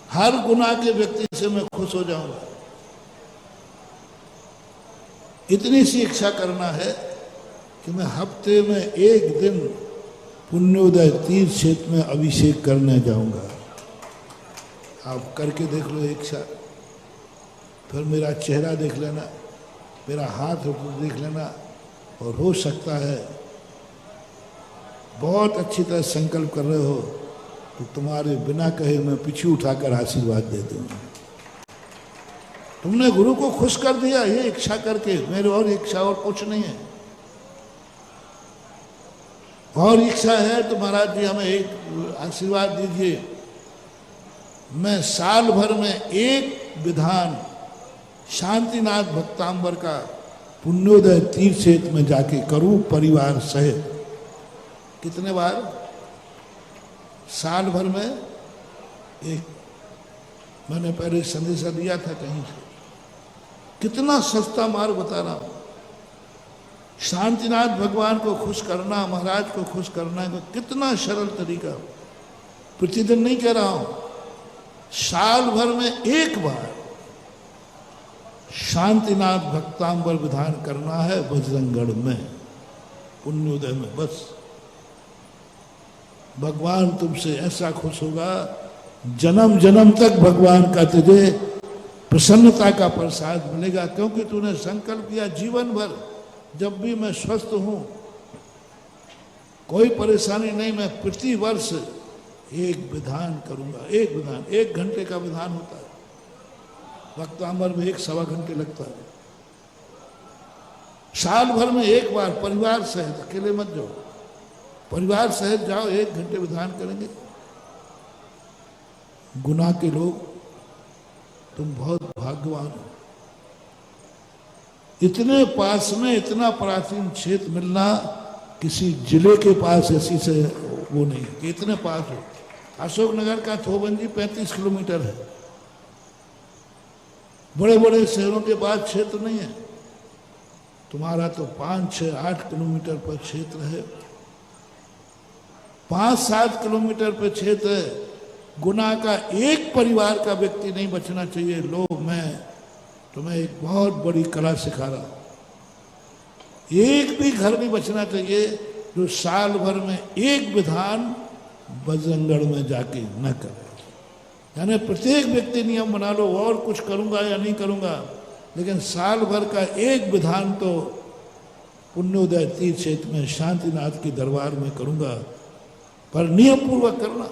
S4: हर गुनाह के व्यक्ति से मैं खुश हो जाऊंगा, इतनी सी इच्छा करना है कि मैं हफ्ते में एक दिन पुण्योदय तीर्थ क्षेत्र में अभिषेक करने जाऊंगा। आप करके देख लो इच्छा, फिर मेरा चेहरा देख लेना, मेरा हाथ देख लेना, और हो सकता है बहुत अच्छी तरह संकल्प कर रहे हो तो तुम्हारे बिना कहे मैं पीछे उठाकर आशीर्वाद दे दूंगा। तुमने गुरु को खुश कर दिया ये इच्छा करके, मेरे और इच्छा और कुछ नहीं है। और इच्छा है तो महाराज जी हमें एक आशीर्वाद दीजिए, मैं साल भर में एक विधान शांतिनाथ भक्तांबर का पुण्योदय तीर्थ क्षेत्र में जाके करूं परिवार सहित। कितने बार? साल भर में एक। मैंने पहले संदेशा दिया था कहीं से, कितना सस्ता मार्ग बता रहा हूं। शांतिनाथ भगवान को खुश करना, महाराज को खुश करना का कितना सरल तरीका। प्रतिदिन नहीं कह रहा हूं, साल भर में एक बार शांतिनाथ भक्तांबर विधान करना है बजरंगगढ़ में पुण्योदय में। बस भगवान तुमसे ऐसा खुश होगा, जन्म जन्म तक भगवान का तुझे प्रसन्नता का प्रसाद मिलेगा, क्योंकि तूने संकल्प किया जीवन भर जब भी मैं स्वस्थ हूं, कोई परेशानी नहीं, मैं प्रति वर्ष एक विधान करूंगा। एक विधान 1 घंटे का विधान होता है, भक्तांबर में 1 सवा घंटे लगता है। साल भर में एक बार परिवार सहित, अकेले मत जाओ, परिवार सहित जाओ, 1 घंटे विधान करेंगे। गुना के लोग, तुम बहुत भाग्यवान हो। इतने पास में इतना प्राचीन क्षेत्र मिलना किसी जिले के पास ऐसी से वो नहीं कि इतने पास हो। अशोकनगर का थोबंजी 35 किलोमीटर है। बड़े बड़े शहरों के पास क्षेत्र नहीं है। तुम्हारा तो 5, 6, 8 किलोमीटर पर क्षेत्र है, 5-7 किलोमीटर पर क्षेत्र है। गुना का एक परिवार का व्यक्ति नहीं बचना चाहिए। लो, मैं तुम्हें एक बहुत बड़ी कला सिखा रहा हूं। एक भी घर नहीं बचना चाहिए जो साल भर में एक विधान बजरंगगढ़ में जाके न करे। यानी प्रत्येक व्यक्ति नियम बना लो, और कुछ करूंगा या नहीं करूंगा, लेकिन साल भर का एक विधान तो पुण्योदय तीर्थ क्षेत्र में शांतिनाथ के दरबार में करूंगा। पर नियम पूर्वक करना,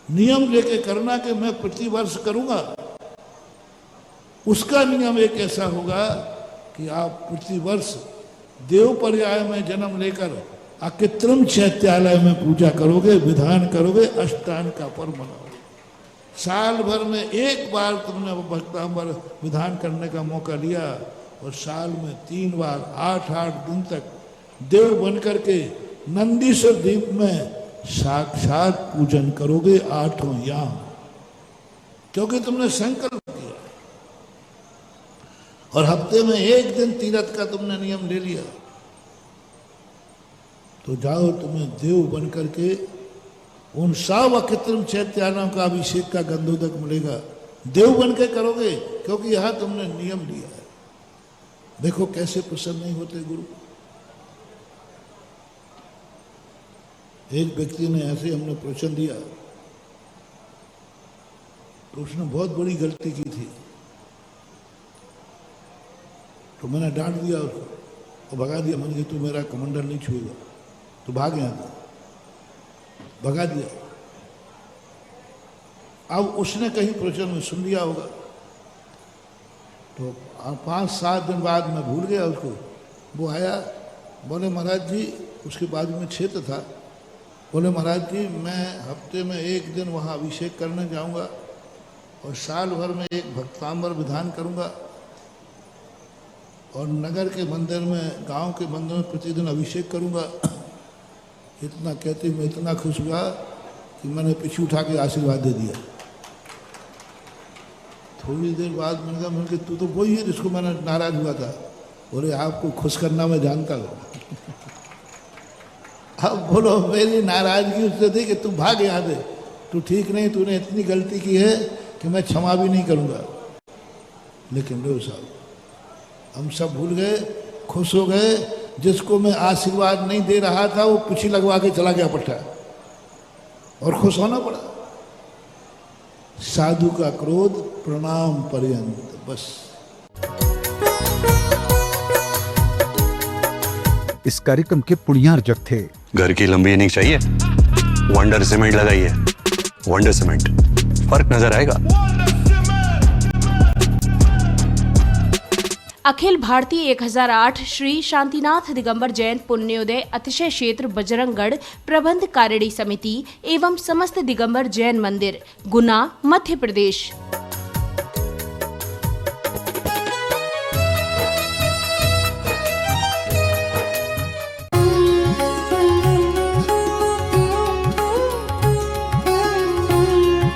S4: नियम लेके करना कि मैं प्रति वर्ष करूंगा। उसका नियम एक ऐसा होगा कि आप प्रति वर्ष देव पर्याय में जन्म लेकर अकृत्रिम चैत्यालय में पूजा करोगे, विधान करोगे, अष्टांग का पर्व मनाओगे। साल भर में एक बार तुमने भक्तांबर विधान करने का मौका लिया, और साल में 3 बार 8-8 दिन तक देव बन करके नंदीश्वर द्वीप में साक्षात पूजन करोगे 8 याम, क्योंकि तुमने संकल्प किया। और हफ्ते में 1 दिन तीर्थ का तुमने नियम ले लिया, तो जाओ, तुम्हें देव बन करके उन 100 अकृत्रिम चैत्यालयों का अभिषेक का गंधोदक मिलेगा। देव बन के करोगे, क्योंकि यहां तुमने नियम लिया है। देखो कैसे प्रसन्न नहीं होते गुरु। एक व्यक्ति ने ऐसे हमने प्रवचन दिया, तो उसने बहुत बड़ी गलती की थी, तो मैंने डांट दिया उसको और भगा दिया। मैंने कहा तू मेरा कमंडल नहीं छुएगा, तो भाग यहाँ था, भगा दिया। अब उसने कहीं प्रवचन में सुन लिया होगा, तो 5-7 दिन बाद मैं भूल गया उसको। वो आया, बोले महाराज जी, उसके बाजू में क्षेत्र था, बोले महाराज जी मैं हफ्ते में 1 दिन वहाँ अभिषेक करने जाऊँगा और साल भर में एक भक्तांबर विधान करूँगा, और नगर के मंदिर में, गांव के मंदिर में प्रतिदिन अभिषेक करूँगा। इतना कहते मैं इतना खुश हुआ कि मैंने पीछे उठा के आशीर्वाद दे दिया। थोड़ी देर बाद मैंने कहा तू तो वही है जिसको मैंने नाराज हुआ था। बोले आपको खुश करना मैं जानता हूँ। अब बोलो मेरी नाराजगी उससे थी कि तू भाग यहाँ से, तू ठीक नहीं, तूने इतनी गलती की है कि मैं क्षमा भी नहीं करूँगा। लेकिन लो साहब, हम सब भूल गए, खुश हो गए। जिसको मैं आशीर्वाद नहीं दे रहा था वो पीछे लगवा के चला गया पट्टा, और खुश होना पड़ा। साधु का क्रोध प्रणाम पर्यंत, बस।
S7: इस कार्यक्रम के पुण्यार्जक थे।
S2: घर की लंबी इनिंग चाहिए, वंडर सीमेंट लगाइए। वंडर सीमेंट, फर्क नजर आएगा।
S3: अखिल भारतीय 1008 श्री शांतिनाथ दिगंबर जैन पुण्योदय अतिशय क्षेत्र बजरंगगढ़ प्रबंध कारिणी समिति एवं समस्त दिगंबर जैन मंदिर, गुना, मध्य प्रदेश।